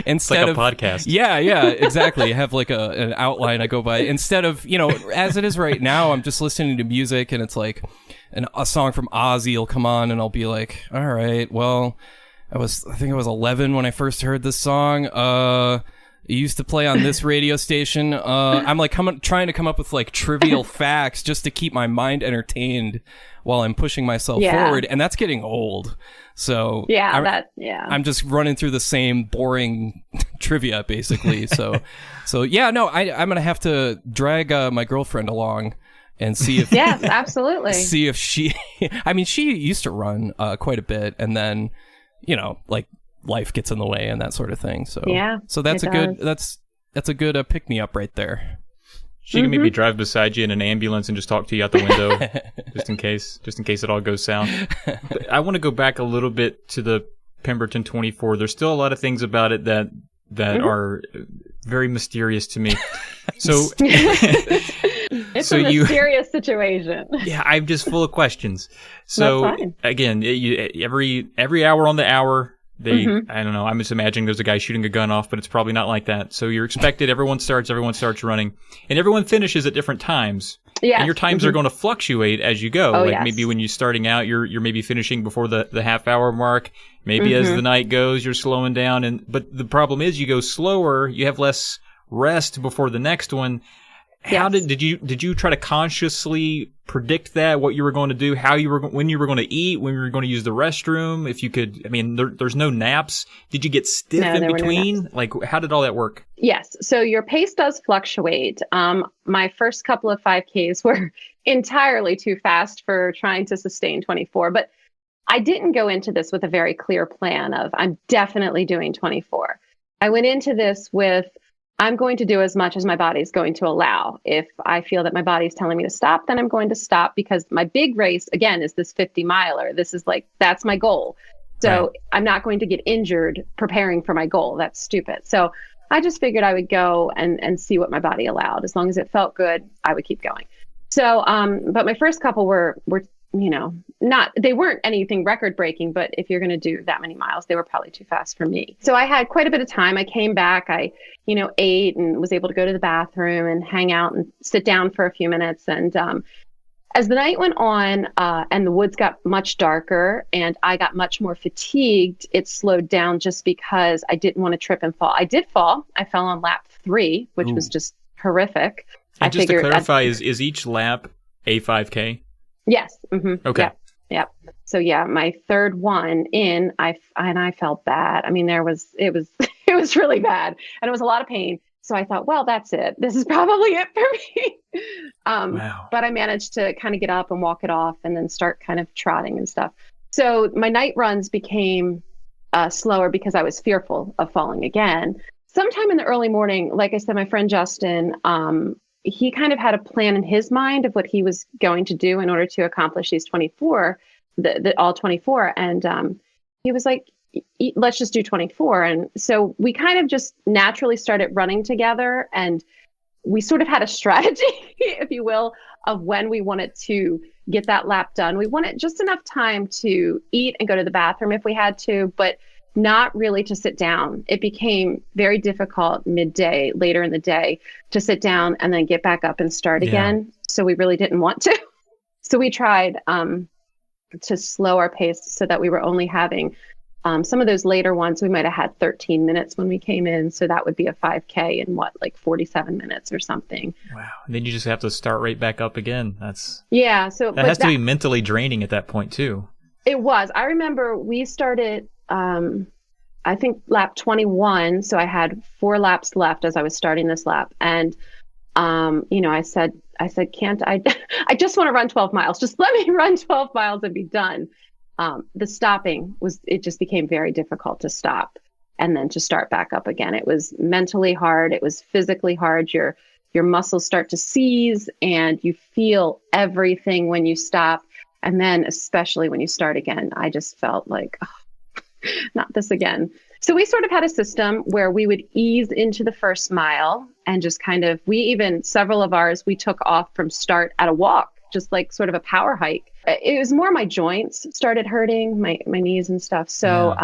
instead of a podcast. Yeah, exactly. Have like an outline I go by instead of, as it is right now, I'm just listening to music and it's like a song from Ozzy will come on and I'll be like, all right, well, I think I was 11 when I first heard this song. It used to play on this radio station. I'm like trying to come up with like trivial facts just to keep my mind entertained while I'm pushing myself forward, and that's getting old. So I'm just running through the same boring trivia basically. So I'm gonna have to drag my girlfriend along and see if yes, absolutely. See if she. I mean, she used to run quite a bit, and then like life gets in the way and that sort of thing. So that's a good pick me up right there. She can maybe drive beside you in an ambulance and just talk to you out the window, just in case it all goes south. But I want to go back a little bit to the Pemberton 24. There's still a lot of things about it that are very mysterious to me. So it's a mysterious situation. Yeah, I'm just full of questions. So again, every hour on the hour, I don't know, I'm just imagining there's a guy shooting a gun off, but it's probably not like that. So you're expected, everyone starts running, and everyone finishes at different times. Yeah. And your times are going to fluctuate as you go. Maybe when you're starting out, you're maybe finishing before the half hour mark. Maybe as the night goes, you're slowing down. But the problem is you go slower, you have less rest before the next one. How did you try to consciously predict that, what you were going to do, when you were going to eat, when you were going to use the restroom, if you could? I mean, there's no naps. Did you get stiff in between? Like, how did all that work? Yes. So your pace does fluctuate. My first couple of 5Ks were entirely too fast for trying to sustain 24, but I didn't go into this with a very clear plan of I'm definitely doing 24. I went into this with I'm going to do as much as my body's going to allow. If I feel that my body's telling me to stop, then I'm going to stop, because my big race, again, is this 50 miler. This is that's my goal. So I'm not going to get injured preparing for my goal. That's stupid. So I just figured I would go and see what my body allowed. As long as it felt good, I would keep going. So, but my first couple were they weren't anything record breaking, but if you're going to do that many miles, they were probably too fast for me. So I had quite a bit of time. I came back, I ate and was able to go to the bathroom and hang out and sit down for a few minutes. And as the night went on and the woods got much darker and I got much more fatigued, it slowed down just because I didn't want to trip and fall. I did fall. I fell on lap 3, which was just horrific. And just to clarify, is each lap a 5K? Yes. Mm-hmm. Okay. Yep. So my third one in, I felt bad. I mean, it was really bad, and it was a lot of pain. So I thought, well, that's it. This is probably it for me. Wow. But I managed to kind of get up and walk it off, and then start kind of trotting and stuff. So my night runs became slower because I was fearful of falling again. Sometime in the early morning, like I said, my friend Justin, he kind of had a plan in his mind of what he was going to do in order to accomplish these 24, all 24. And he was like, let's just do 24. And so we kind of just naturally started running together, and we sort of had a strategy, if you will, of when we wanted to get that lap done. We wanted just enough time to eat and go to the bathroom if we had to, but not really to sit down. It became very difficult midday, later in the day, to sit down and then get back up and start again. So we really didn't want to. So we tried to slow our pace so that we were only having some of those later ones. We might have had 13 minutes when we came in. So that would be a 5K in like 47 minutes or something. Wow. And then you just have to start right back up again. Yeah. So that has to be mentally draining at that point too. It was. I remember we started, I think lap 21. So I had 4 laps left as I was starting this lap. And, I said, can't I just want to run 12 miles. Just let me run 12 miles and be done. The stopping it just became very difficult to stop and then to start back up again. It was mentally hard. It was physically hard. Your muscles start to seize and you feel everything when you stop. And then especially when you start again, I just felt like, oh, not this again. So we sort of had a system where we would ease into the first mile and just several of ours, we took off from start at a walk, just like sort of a power hike. It was more my joints started hurting, my knees and stuff. So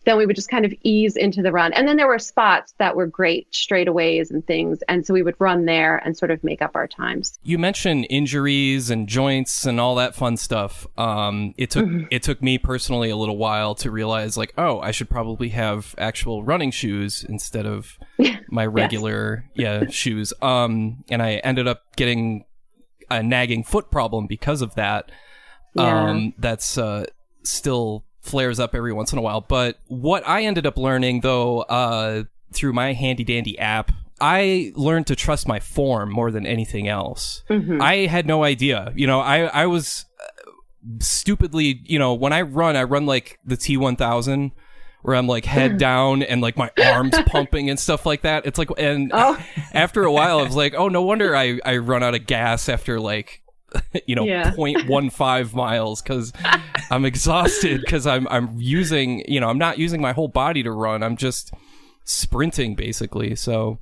then we would just kind of ease into the run. And then there were spots that were great straightaways and things. And so we would run there and sort of make up our times. You mentioned injuries and joints and all that fun stuff. It took me personally a little while to realize like, oh, I should probably have actual running shoes instead of my regular shoes. And I ended up getting a nagging foot problem because of that. That's still flares up every once in a while. But what I ended up learning, though, through my handy dandy app, I learned to trust my form more than anything else. Mm-hmm. I had no idea. I was stupidly, when I run like the T1000, where I'm like head down and like my arms pumping and stuff like that. It's like, and after a while, I was like, oh, no wonder I run out of gas after like, 0.15 miles because I'm exhausted because I'm using, I'm not using my whole body to run. I'm just sprinting basically. So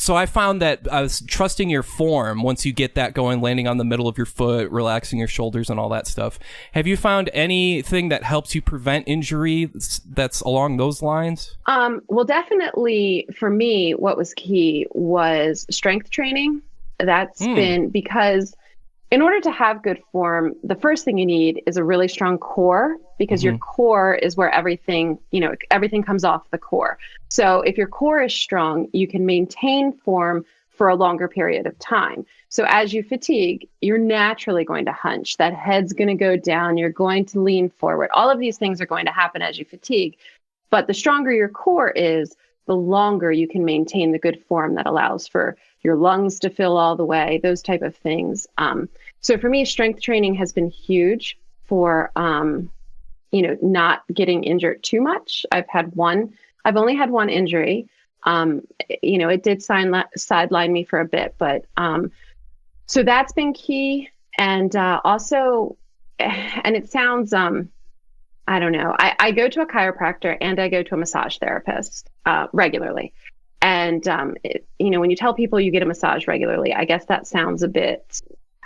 I found that trusting your form, once you get that going, landing on the middle of your foot, relaxing your shoulders and all that stuff. Have you found anything that helps you prevent injury that's along those lines? Well, definitely for me, what was key was strength training. That's been because in order to have good form, the first thing you need is a really strong core because your core is where everything comes off the core. So if your core is strong, you can maintain form for a longer period of time. So as you fatigue, you're naturally going to hunch. That head's going to go down. You're going to lean forward. All of these things are going to happen as you fatigue. But the stronger your core is, the longer you can maintain the good form that allows for your lungs to fill all the way, those type of things. So for me, strength training has been huge for, not getting injured too much. I've only had one injury. It did sideline me for a bit, but so that's been key. And also, and it sounds, I don't know, I go to a chiropractor and I go to a massage therapist regularly. And, when you tell people you get a massage regularly, I guess that sounds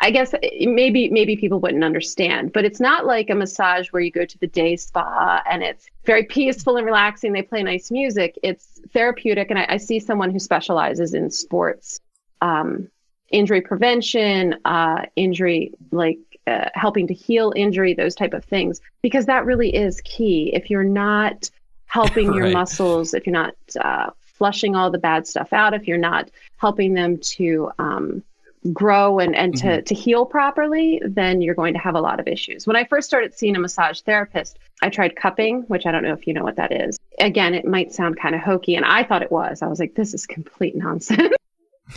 maybe people wouldn't understand, but it's not like a massage where you go to the day spa and it's very peaceful and relaxing. They play nice music. It's therapeutic. And I see someone who specializes in sports, injury prevention, injury, helping to heal injury, those type of things, because that really is key. If you're not helping your muscles, if you're not flushing all the bad stuff out, if you're not helping them to grow and to heal properly, then you're going to have a lot of issues. When I first started seeing a massage therapist, I tried cupping, which I don't know if you know what that is. Again, it might sound kind of hokey, and I thought it was. I was like, this is complete nonsense.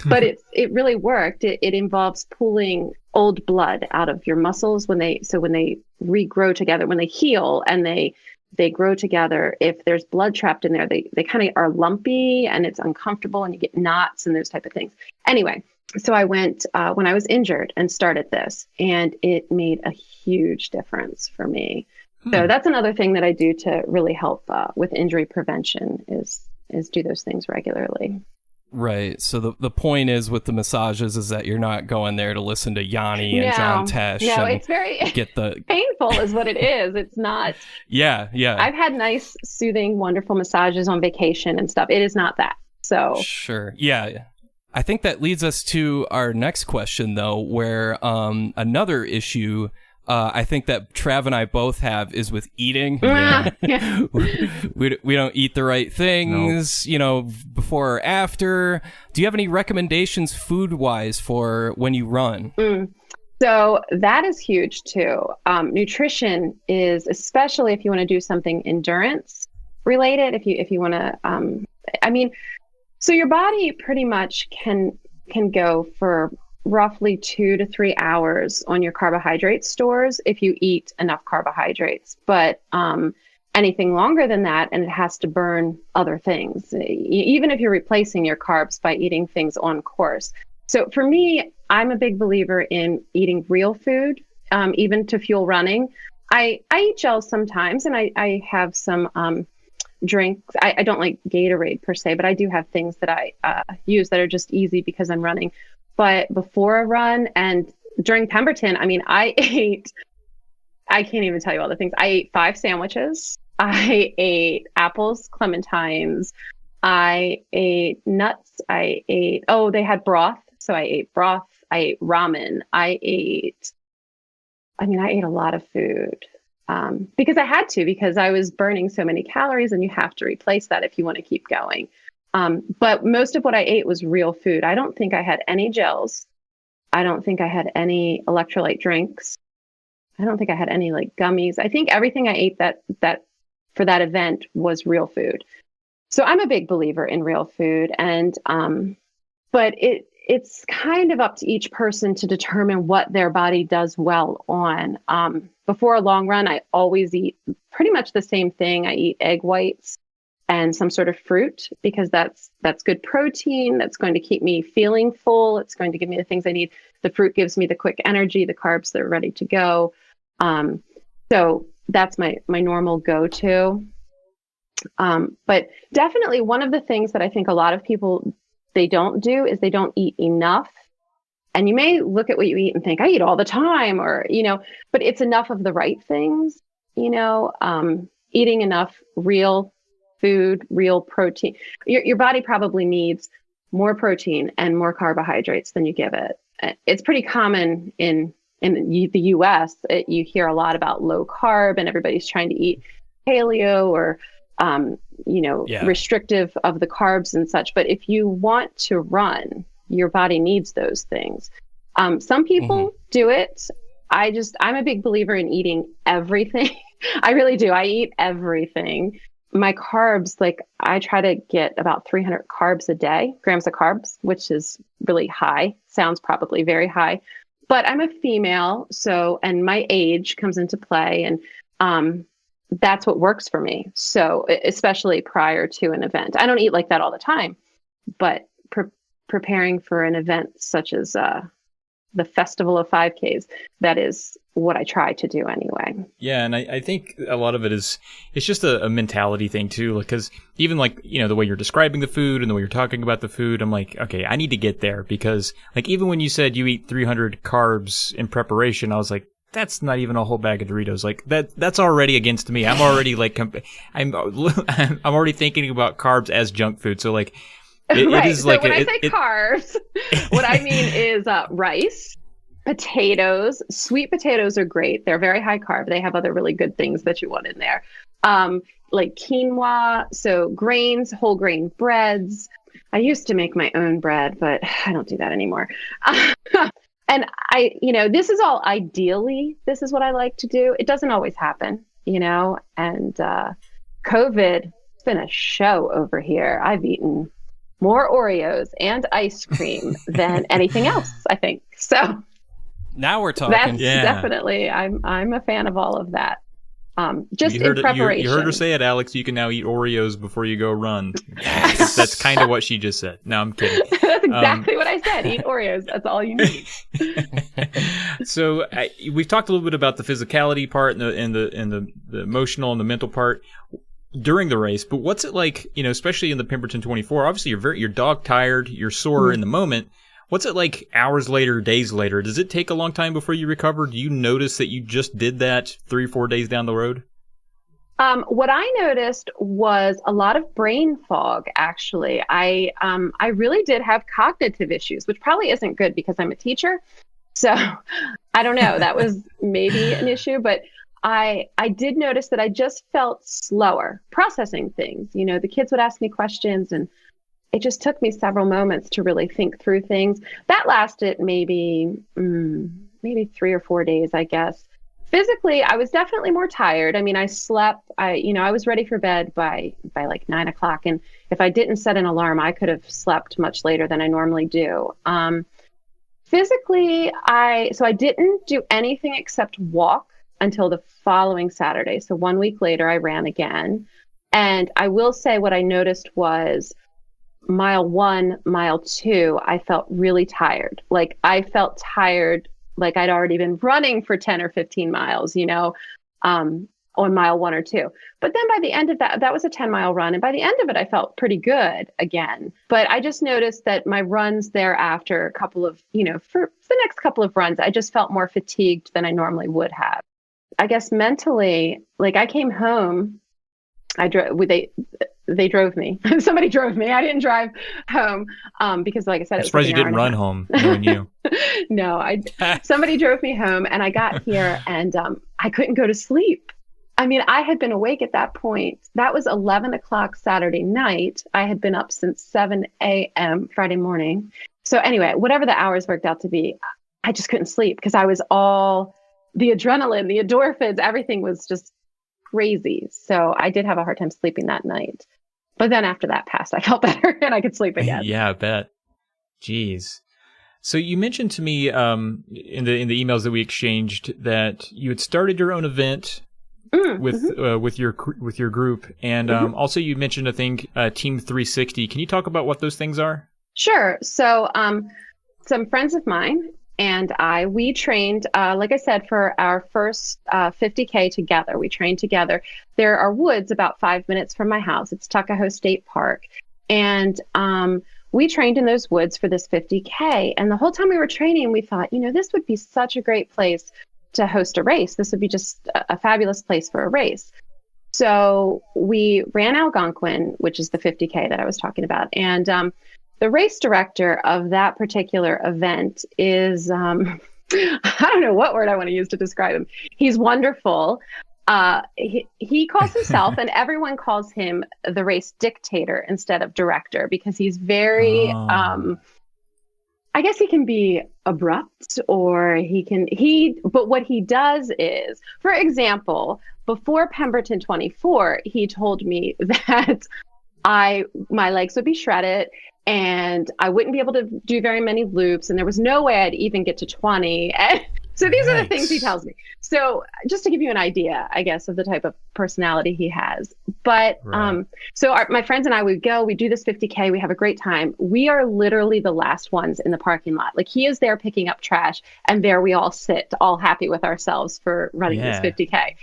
But it really worked. It involves pulling old blood out of your muscles when they regrow together, when they heal and they grow together. If there's blood trapped in there, they kind of are lumpy and it's uncomfortable and you get knots and those type of things. Anyway, so I went when I was injured and started this, and it made a huge difference for me. So that's another thing that I do to really help with injury prevention is do those things regularly. Right. So the point is with the massages is that you're not going there to listen to Yanni and John Tesh. No, and it's very get the painful is what it is. It's not. Yeah. I've had nice, soothing, wonderful massages on vacation and stuff. It is not that. So sure. Yeah. I think that leads us to our next question, though, where another issue I think that Trav and I both have is with eating. Yeah. we don't eat the right things, before or after. Do you have any recommendations food-wise for when you run? So that is huge too. Nutrition is, especially if you want to do something endurance related, if you want to, so your body pretty much can go for roughly 2 to 3 hours on your carbohydrate stores if you eat enough carbohydrates. But anything longer than that, and it has to burn other things, even if you're replacing your carbs by eating things on course. So for me, I'm a big believer in eating real food, even to fuel running. I eat gels sometimes, and I have some drinks. I don't like Gatorade per se, but I do have things that I use that are just easy because I'm running. But before a run and during Pemberton, I can't even tell you all the things. I ate 5 sandwiches. I ate apples, clementines. I ate nuts. They had broth. So I ate broth. I ate ramen. I ate a lot of food because I had to, because I was burning so many calories, and you have to replace that if you want to keep going. But most of what I ate was real food. I don't think I had any gels. I don't think I had any electrolyte drinks. I don't think I had any gummies. I think everything I ate that for that event was real food. So I'm a big believer in real food, and but it's kind of up to each person to determine what their body does well on. Before a long run, I always eat pretty much the same thing. I eat egg whites and some sort of fruit, because that's good protein. That's going to keep me feeling full. It's going to give me the things I need. The fruit gives me the quick energy, the carbs that are ready to go. So that's my normal go-to. But definitely one of the things that I think a lot of people, they don't do is they don't eat enough. And you may look at what you eat and think, I eat all the time, or, but it's enough of the right things, eating enough real food, real protein. Your body probably needs more protein and more carbohydrates than you give it. It's pretty common in the US. You hear a lot about low carb, and everybody's trying to eat paleo or, restrictive of the carbs and such. But if you want to run, your body needs those things. Some people do it. I'm a big believer in eating everything. I really do. I eat everything. My carbs, I try to get about 300 carbs a day, grams of carbs, which is really high. Sounds probably very high, but I'm a female. And my age comes into play, and that's what works for me. So especially prior to an event, I don't eat like that all the time, but preparing for an event such as the Festival of 5Ks, that is what I try to do anyway. Yeah, and I think a lot of it it's just a mentality thing too, because even the way you're describing the food and the way you're talking about the food, I'm like, okay, I need to get there, because even when you said you eat 300 carbs in preparation, I was like, that's not even a whole bag of Doritos. That's already against me. I'm already I'm already thinking about carbs as junk food. So right. It is so when I say carbs, what I mean is rice, potatoes. Sweet potatoes are great. They're very high carb. They have other really good things that you want in there. Like quinoa, so grains, whole grain breads. I used to make my own bread, but I don't do that anymore. And this is all ideally, this is what I like to do. It doesn't always happen, and COVID, it's been a show over here. I've eaten more Oreos and ice cream than anything else, I think. So now we're talking. That's definitely, I'm a fan of all of that. Just in preparation. You heard her say it, Alex. You can now eat Oreos before you go run. That's kind of what she just said. No, I'm kidding. That's exactly what I said. Eat Oreos. That's all you need. So we've talked a little bit about the physicality part and the emotional and the mental part. during the race, but what's it like, especially in the Pemberton 24? Obviously, you're dog tired, you're sore in the moment. What's it like hours later, days later? Does it take a long time before you recover? Do you notice that you just did that 3 or 4 days down the road? What I noticed was a lot of brain fog, actually. I really did have cognitive issues, which probably isn't good because I'm a teacher. So I don't know, that was maybe an issue, but I did notice that I just felt slower processing things. The kids would ask me questions and it just took me several moments to really think through things. That lasted maybe 3 or 4 days, I guess. Physically, I was definitely more tired. I mean, I slept, I was ready for bed by like 9 o'clock. And if I didn't set an alarm, I could have slept much later than I normally do. Physically, I didn't do anything except walk until the following Saturday. So 1 week later, I ran again. And I will say what I noticed was mile 1, mile 2, I felt really tired. Like I felt tired, like I'd already been running for 10 or 15 miles, on mile 1 or 2. But then by the end of that was a 10-mile run. And by the end of it, I felt pretty good again. But I just noticed that my runs thereafter, a couple of, for the next couple of runs, I just felt more fatigued than I normally would have. I guess mentally, like I came home, they drove me. Somebody drove me. I didn't drive home because, like I said, I'm surprised you didn't run home, knowing you. No, somebody drove me home, and I got here, and I couldn't go to sleep. I mean, I had been awake at that point. That was 11 o'clock Saturday night. I had been up since 7 a.m. Friday morning. So anyway, whatever the hours worked out to be, I just couldn't sleep because I was all the adrenaline, the endorphins, everything was just crazy. So I did have a hard time sleeping that night. But then after that passed, I felt better and I could sleep again. Yeah, I bet. Jeez. So you mentioned to me in the emails that we exchanged that you had started your own event with your group, and also you mentioned, I think, Team 360. Can you talk about what those things are? Sure. So some friends of mine and we trained, like I said, for our first 50K together. We trained together. There are woods about 5 minutes from my house. It's Tuckahoe State Park. And we trained in those woods for this 50K. And the whole time we were training, we thought, this would be such a great place to host a race. This would be just a fabulous place for a race. So we ran Algonquin, which is the 50K that I was talking about. And the race director of that particular event is, I don't know what word I want to use to describe him. He's wonderful. He calls himself, and everyone calls him the race dictator instead of director, because he's very, I guess he can be abrupt, or but what he does is, for example, before Pemberton 24, he told me that my legs would be shredded and I wouldn't be able to do very many loops, and there was no way I'd even get to 20. And so these are the things he tells me. So just to give you an idea, I guess, of the type of personality he has. But so my friends and I would go, we do this 50K, we have a great time. We are literally the last ones in the parking lot. Like, he is there picking up trash, and there we all sit, all happy with ourselves for running this 50K.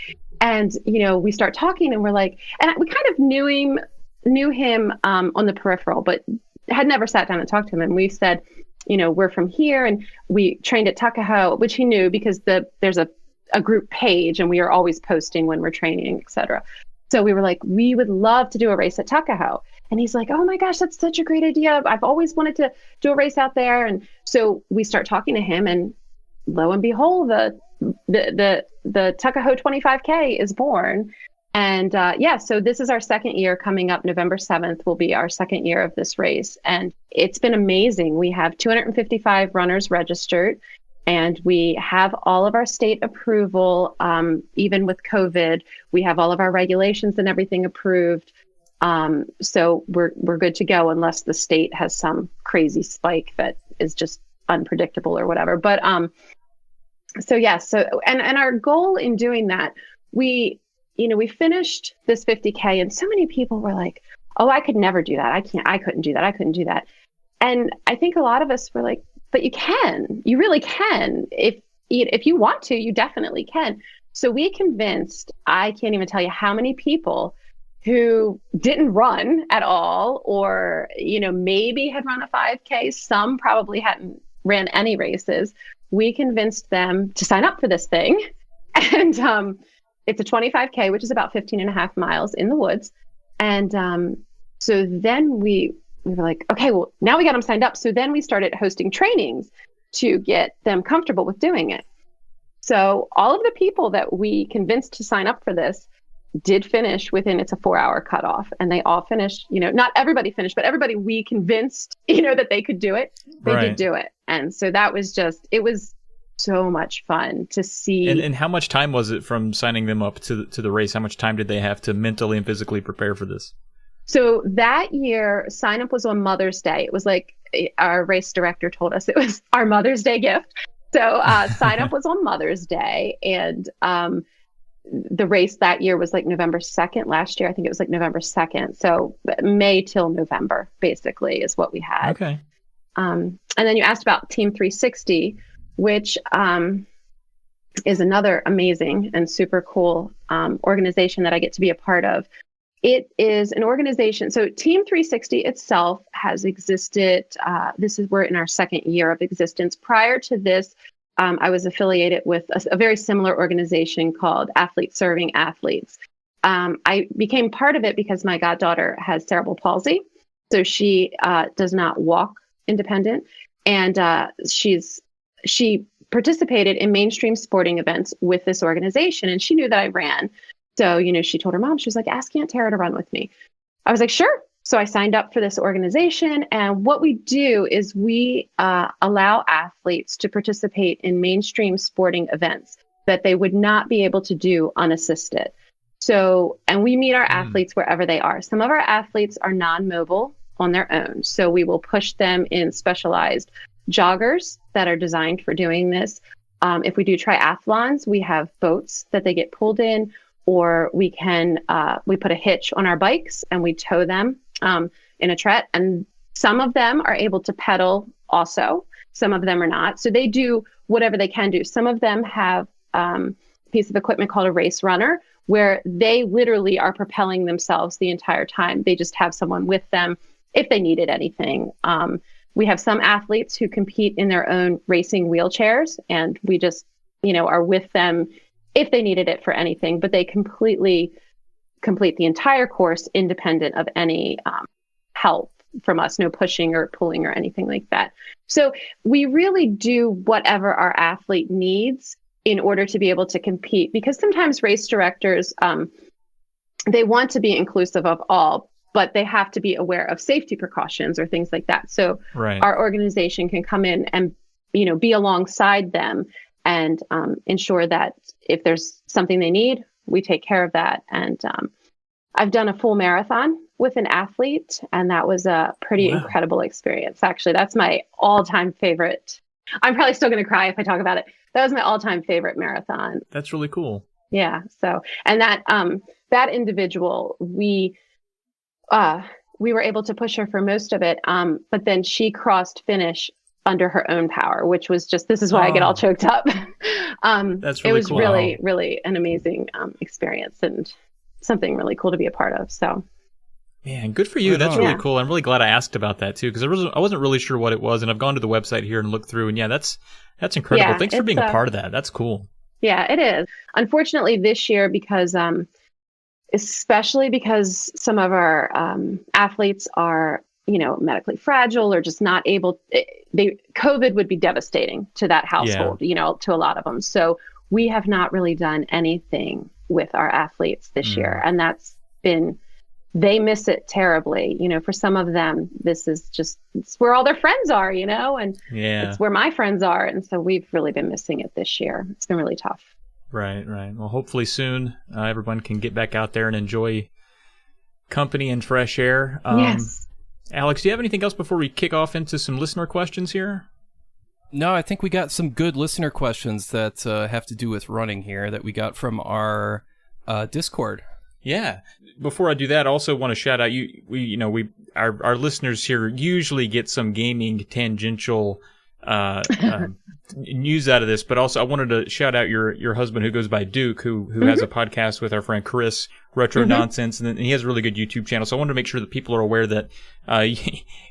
And, we start talking, and we're like, and we kind of knew him on the peripheral, but had never sat down and talked to him. And we said, we're from here, and we trained at Tuckahoe, which he knew because there's a group page, and we are always posting when we're training, etc. So we were like, we would love to do a race at Tuckahoe. And he's like, oh my gosh, that's such a great idea. I've always wanted to do a race out there. And so we start talking to him, and lo and behold, the Tuckahoe 25K is born. And so this is our second year. Coming up November 7th will be our second year of this race. And it's been amazing. We have 255 runners registered, and we have all of our state approval. Even with COVID, we have all of our regulations and everything approved. So we're good to go, unless the state has some crazy spike that is just unpredictable or whatever. But and our goal in doing that, we finished this 50K, and so many people were like, oh, I could never do that. I couldn't do that. And I think a lot of us were like, but you really can. If you want to, you definitely can. So we convinced, I can't even tell you how many people who didn't run at all, or, maybe had run a 5K. Some probably hadn't ran any races. We convinced them to sign up for this thing. And it's a 25K, which is about 15 and a half miles in the woods. And so then we were like, okay, well, now we got them signed up. So then we started hosting trainings to get them comfortable with doing it. So all of the people that we convinced to sign up for this did finish within, it's a 4-hour cutoff. And they all finished, not everybody finished, but everybody we convinced, that they could do it, they did do it. And so that was it was so much fun to see. And how much time was it from signing them up to the race? How much time did they have to mentally and physically prepare for this? So that year, sign up was on Mother's Day. It was like our race director told us it was our Mother's Day gift. So sign up was on Mother's Day. And the race that year was like November 2nd. Last year, I think it was like November 2nd. So May till November, basically, is what we had. Okay. And then you asked about Team 360, which is another amazing and super cool organization that I get to be a part of. It is an organization. So Team 360 itself has existed. We're in our second year of existence. Prior to this, I was affiliated with a very similar organization called Athletes Serving Athletes. I became part of it because my goddaughter has cerebral palsy. So she does not walk independent. And she participated in mainstream sporting events with this organization. And she knew that I ran. So, she told her mom, she was like, ask Aunt Tara to run with me. I was like, sure. So I signed up for this organization. And what we do is we allow athletes to participate in mainstream sporting events that they would not be able to do unassisted. So, and we meet our athletes wherever they are. Some of our athletes are non-mobile on their own. So we will push them in specialized joggers that are designed for doing this. If we do triathlons, we have boats that they get pulled in, or we put a hitch on our bikes and we tow them in a trek. And some of them are able to pedal also. Some of them are not. So they do whatever they can do. Some of them have a piece of equipment called a race runner, where they literally are propelling themselves the entire time. They just have someone with them if they needed anything. We have some athletes who compete in their own racing wheelchairs, and we just, are with them if they needed it for anything, but they completely complete the entire course independent of any help from us, no pushing or pulling or anything like that. So we really do whatever our athlete needs in order to be able to compete, because sometimes race directors, they want to be inclusive of all, but they have to be aware of safety precautions or things like that. So our organization can come in and, be alongside them and ensure that if there's something they need, we take care of that. And I've done a full marathon with an athlete, and that was a pretty incredible experience. Actually, that's my all-time favorite. I'm probably still going to cry if I talk about it. That was my all-time favorite marathon. That's really cool. Yeah. So, and that individual, we were able to push her for most of it, but then she crossed finish under her own power, which was just, this is why I get all choked up. That's really it was cool. really, really an amazing experience and something really cool to be a part of. So, man, good for you. That's really cool. I'm really glad I asked about that too, because I wasn't really sure what it was, and I've gone to the website here and looked through, and that's incredible. Yeah, thanks for being a part of that. That's cool. Yeah, it is. Unfortunately, this year, because especially because some of our athletes are, medically fragile or just not able, COVID would be devastating to that household, to a lot of them. So we have not really done anything with our athletes this year. And they miss it terribly. For some of them, this is just, it's where all their friends are, and it's where my friends are. And so we've really been missing it this year. It's been really tough. Right. Well, hopefully soon everyone can get back out there and enjoy company and fresh air. Yes. Alex, do you have anything else before we kick off into some listener questions here? No, I think we got some good listener questions that have to do with running here that we got from our Discord. Yeah. Before I do that, I also want to shout out our listeners here usually get some gaming tangential news out of this, but also I wanted to shout out your husband who goes by Duke, who has a podcast with our friend Chris, Retro Nonsense, and he has a really good YouTube channel. So I wanted to make sure that people are aware that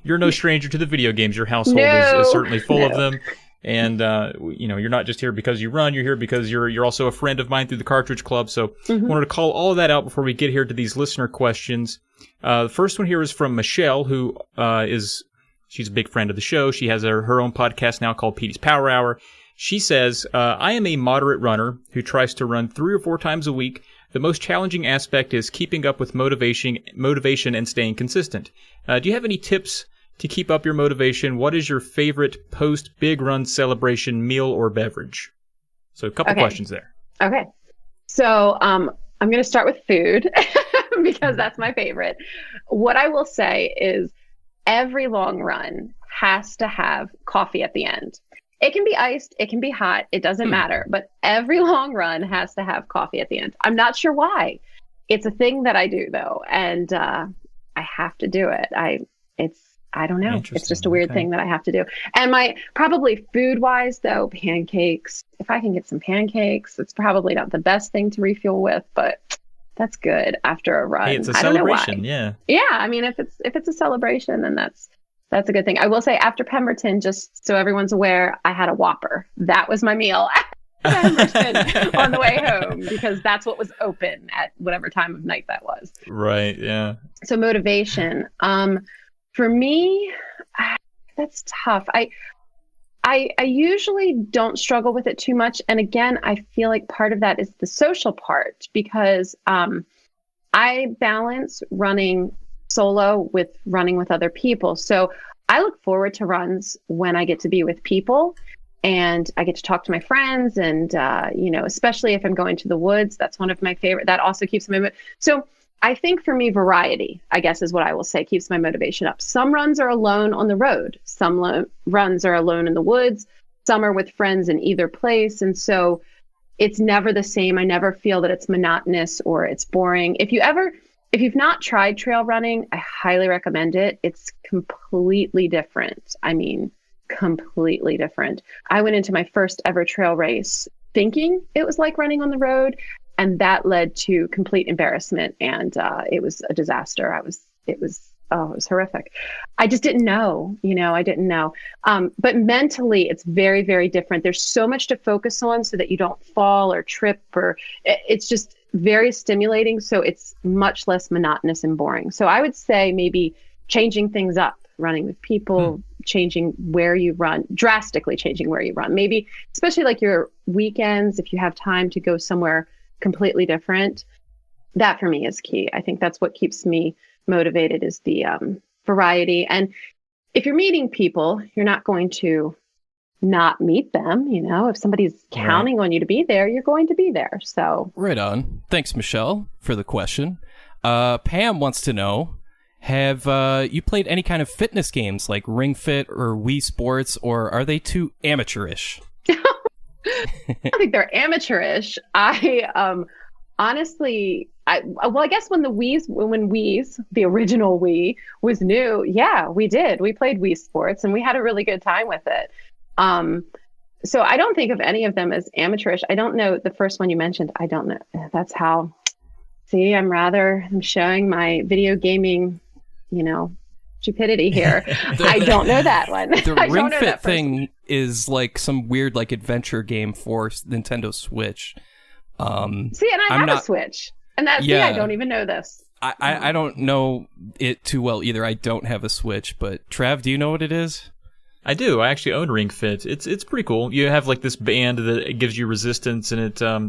you're no stranger to the video games. Your household is certainly full of them. And, you're not just here because you run, you're here because you're also a friend of mine through the Cartridge Club. So I wanted to call all of that out before we get here to these listener questions. The first one here is from Michelle, who she's a big friend of the show. She has her own podcast now called Petey's Power Hour. She says, I am a moderate runner who tries to run 3 or 4 times a week. The most challenging aspect is keeping up with motivation and staying consistent. Do you have any tips to keep up your motivation? What is your favorite post-big run celebration meal or beverage? So a couple questions there. Okay. So I'm going to start with food because that's my favorite. What I will say is every long run has to have coffee at the end. It can be iced, it can be hot, it doesn't matter. But every long run has to have coffee at the end. I'm not sure why. It's a thing that I do though, and I have to do it. I don't know. It's just a weird thing that I have to do. And my probably food wise though, pancakes. If I can get some pancakes, it's probably not the best thing to refuel with, but that's good after a run. Hey, it's a celebration, yeah. Yeah, I mean, if it's a celebration, then that's a good thing. I will say after Pemberton, just so everyone's aware, I had a Whopper. That was my meal after Pemberton on the way home because that's what was open at whatever time of night that was. Right. Yeah. So motivation. For me, that's tough. I usually don't struggle with it too much. And again, I feel like part of that is the social part because I balance running solo with running with other people. So I look forward to runs when I get to be with people and I get to talk to my friends and, especially if I'm going to the woods, that's one of my favorite. That also keeps me. So I think for me, variety, I guess is what I will say, keeps my motivation up. Some runs are alone on the road. Some runs are alone in the woods. Some are with friends in either place. And so it's never the same. I never feel that it's monotonous or it's boring. If you've not tried trail running, I highly recommend it. It's completely different. I mean, completely different. I went into my first ever trail race thinking it was like running on the road. And that led to complete embarrassment. And it was a disaster. It was horrific. I just didn't know, I didn't know. But mentally, it's very, very different. There's so much to focus on so that you don't fall or trip it's just very stimulating. So it's much less monotonous and boring. So I would say maybe changing things up, running with people, changing where you run, drastically changing where you run. Maybe, especially like your weekends, if you have time to go somewhere completely different, that for me is key. I think that's what keeps me motivated is the variety. And if you're meeting people, you're not going to not meet them. If somebody's counting on you to be there, you're going to be there. So right on. Thanks, Michelle, for the question. Pam wants to know, have you played any kind of fitness games like Ring Fit or Wii Sports, or are they too amateurish? I think they're amateurish. I honestly, I guess when Wii's, the original Wii was new, yeah, we did. We played Wii Sports and we had a really good time with it. So I don't think of any of them as amateurish. I don't know the first one you mentioned. I don't know. That's how. See, I'm showing my video gaming, stupidity here. I don't know that one. The Ring Fit thing is like some weird adventure game for Nintendo Switch. See, and I have a Switch, and that's I don't even know this. I don't know it too well either. I don't have a Switch, but Trav, do you know what it is? I do. I actually own Ring Fit. It's pretty cool. You have like this band that gives you resistance, and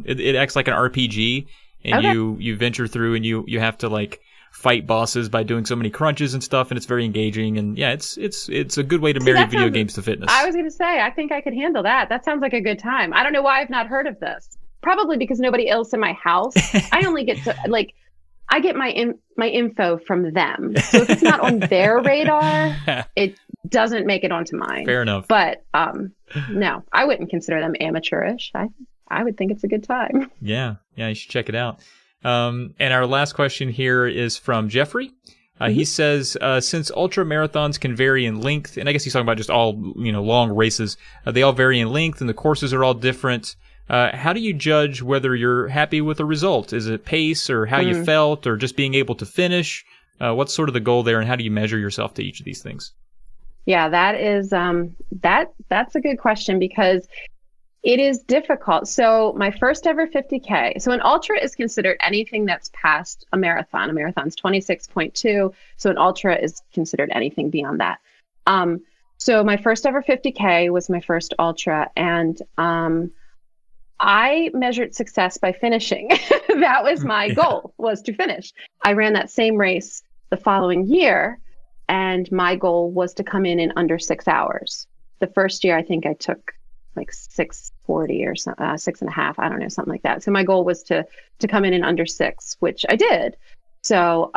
it acts like an RPG, and you venture through, and you have to like fight bosses by doing so many crunches and stuff, and it's very engaging. And yeah, it's a good way to marry video games to fitness. I was going to say, I think I could handle that. That sounds like a good time. I don't know why I've not heard of this. Probably because nobody else in my house. I only get to I get my info from them. So if it's not on their radar, it doesn't make it onto mine. Fair enough. But no, I wouldn't consider them amateurish. I would think it's a good time. Yeah, you should check it out. And our last question here is from Jeffrey. He says, since ultra marathons can vary in length, and I guess he's talking about just all, long races, they all vary in length and the courses are all different. How do you judge whether you're happy with the result? Is it pace or how you felt or just being able to finish? What's sort of the goal there, and how do you measure yourself to each of these things? Yeah, that is that's a good question because it is difficult. So my first ever 50K. So an ultra is considered anything that's past a marathon. A marathon's 26.2. So an ultra is considered anything beyond that. So my first ever 50K was my first ultra, and I measured success by finishing. That was my goal, was to finish. I ran that same race the following year, and my goal was to come in under 6 hours. The first year, I think I took like 6:40 or 6.5, I don't know, something like that. So my goal was to come in under 6, which I did. So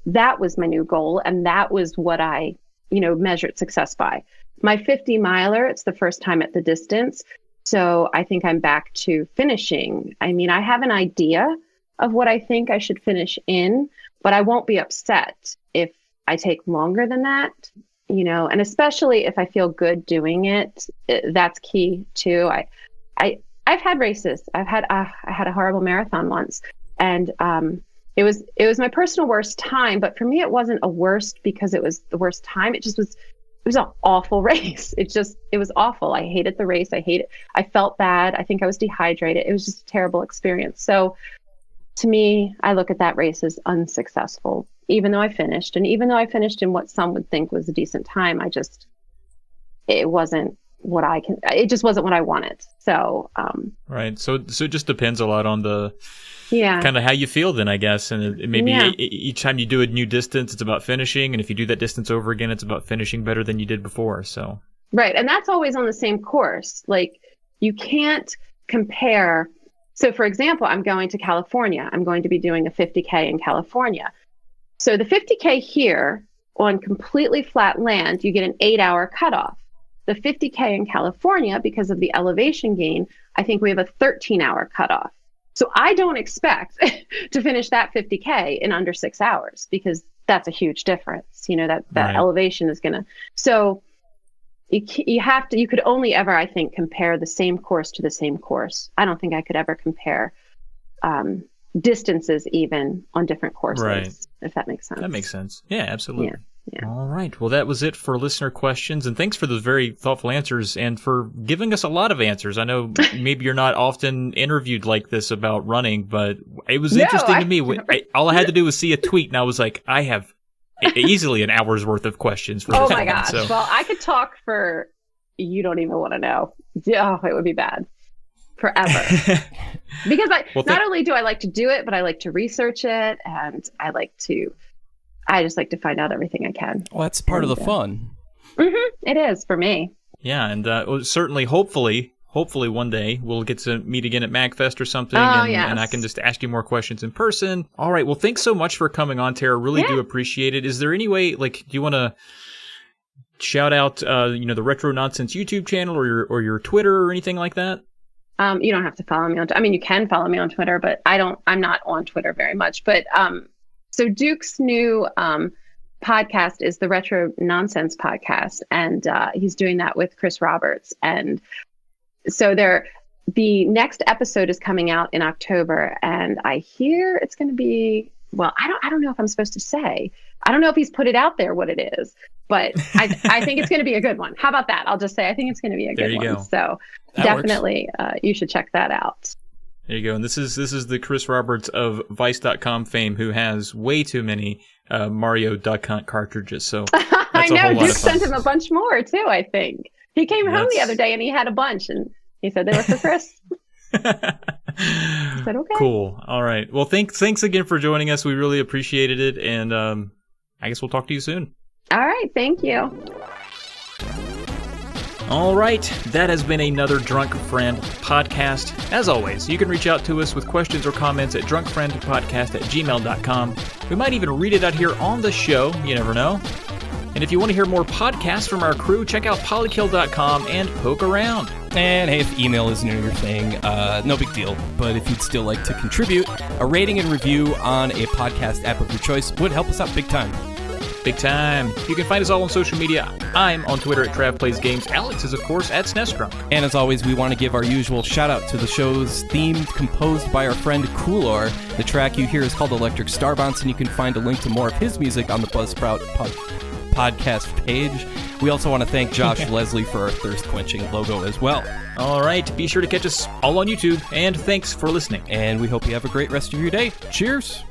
that was my new goal, and that was what I, measured success by. My 50 miler, it's the first time at the distance. So I think I'm back to finishing. I mean, I have an idea of what I think I should finish in, but I won't be upset if I take longer than that, and especially if I feel good doing it, that's key too. I've had races. I had a horrible marathon once, and it was my personal worst time, but for me, it wasn't a worst because it was the worst time. It was an awful race. It was awful. I hated the race. I felt bad. I think I was dehydrated. It was just a terrible experience. So to me, I look at that race as unsuccessful, even though I finished. And even though I finished in what some would think was a decent time, it wasn't it just wasn't what I wanted. So, right. So it just depends a lot on the, yeah, kind of how you feel then, I guess. And maybe each time you do a new distance, it's about finishing. And if you do that distance over again, it's about finishing better than you did before. So, right. And that's always on the same course. Like, you can't compare. So for example, I'm going to California. I'm going to be doing a 50K in California. So the 50K here on completely flat land, you get an 8-hour cutoff. The 50K in California, because of the elevation gain, I think we have a 13-hour cutoff. So I don't expect to finish that 50K in under 6 hours, because that's a huge difference. That right. Elevation is going to. So you could only ever, I think, compare the same course to the same course. I don't think I could ever compare distances even on different courses, right. If that makes sense. That makes sense. Yeah, absolutely. Yeah. All right. Well, that was it for listener questions. And thanks for those very thoughtful answers and for giving us a lot of answers. I know maybe you're not often interviewed like this about running, but it was interesting to me. All I had to do was see a tweet, and I was like, I have easily an hour's worth of questions for this. Oh, my gosh. So. Well, I could talk for, you don't even want to know. Oh, it would be bad. Forever. Because not only do I like to do it, but I like to research it, and I just like to find out everything I can. Well, that's part of the fun. It is for me. Yeah, and certainly, hopefully one day we'll get to meet again at MagFest or something, yes. And I can just ask you more questions in person. All right, well, thanks so much for coming on, Tara. Really do appreciate it. Is there any way, do you want to shout out, the Retro Nonsense YouTube channel or your Twitter or anything like that? You don't have to follow me on. You can follow me on Twitter, but I'm not on Twitter very much. But so Duke's new podcast is the Retro Nonsense podcast, and he's doing that with Chris Roberts. And so the next episode is coming out in October, and I hear it's going to be, well, I don't know if I'm supposed to say. I don't know if he's put it out there what it is, but I think it's going to be a good one. How about that? I'll just say I think it's going to be a good one. Go. So that definitely you should check that out. There you go. And this is the Chris Roberts of Vice.com fame, who has way too many Mario Duck Hunt cartridges. So I know Duke sent him a bunch more too. I think he came home the other day and he had a bunch, and he said they were for Chris. I said, okay. Cool. All right. Well, thanks again for joining us. We really appreciated it, and I guess we'll talk to you soon. All right. Thank you. All right, that has been another Drunk Friend podcast. As always, you can reach out to us with questions or comments at drunkfriendpodcast@gmail.com. We might even read it out here on the show. You never know. And if you want to hear more podcasts from our crew, check out polykill.com and poke around. And hey, if email isn't your thing, no big deal. But if you'd still like to contribute, a rating and review on a podcast app of your choice would help us out big time. Big time. You can find us all on social media. I'm on Twitter at TravPlaysGames. Alex is, of course, at SNESDrunk. And as always, we want to give our usual shout-out to the show's theme composed by our friend Coolor. The track you hear is called Electric Star Bounce, and you can find a link to more of his music on the Buzzsprout podcast page. We also want to thank Josh Leslie for our thirst-quenching logo as well. All right, be sure to catch us all on YouTube, and thanks for listening. And we hope you have a great rest of your day. Cheers!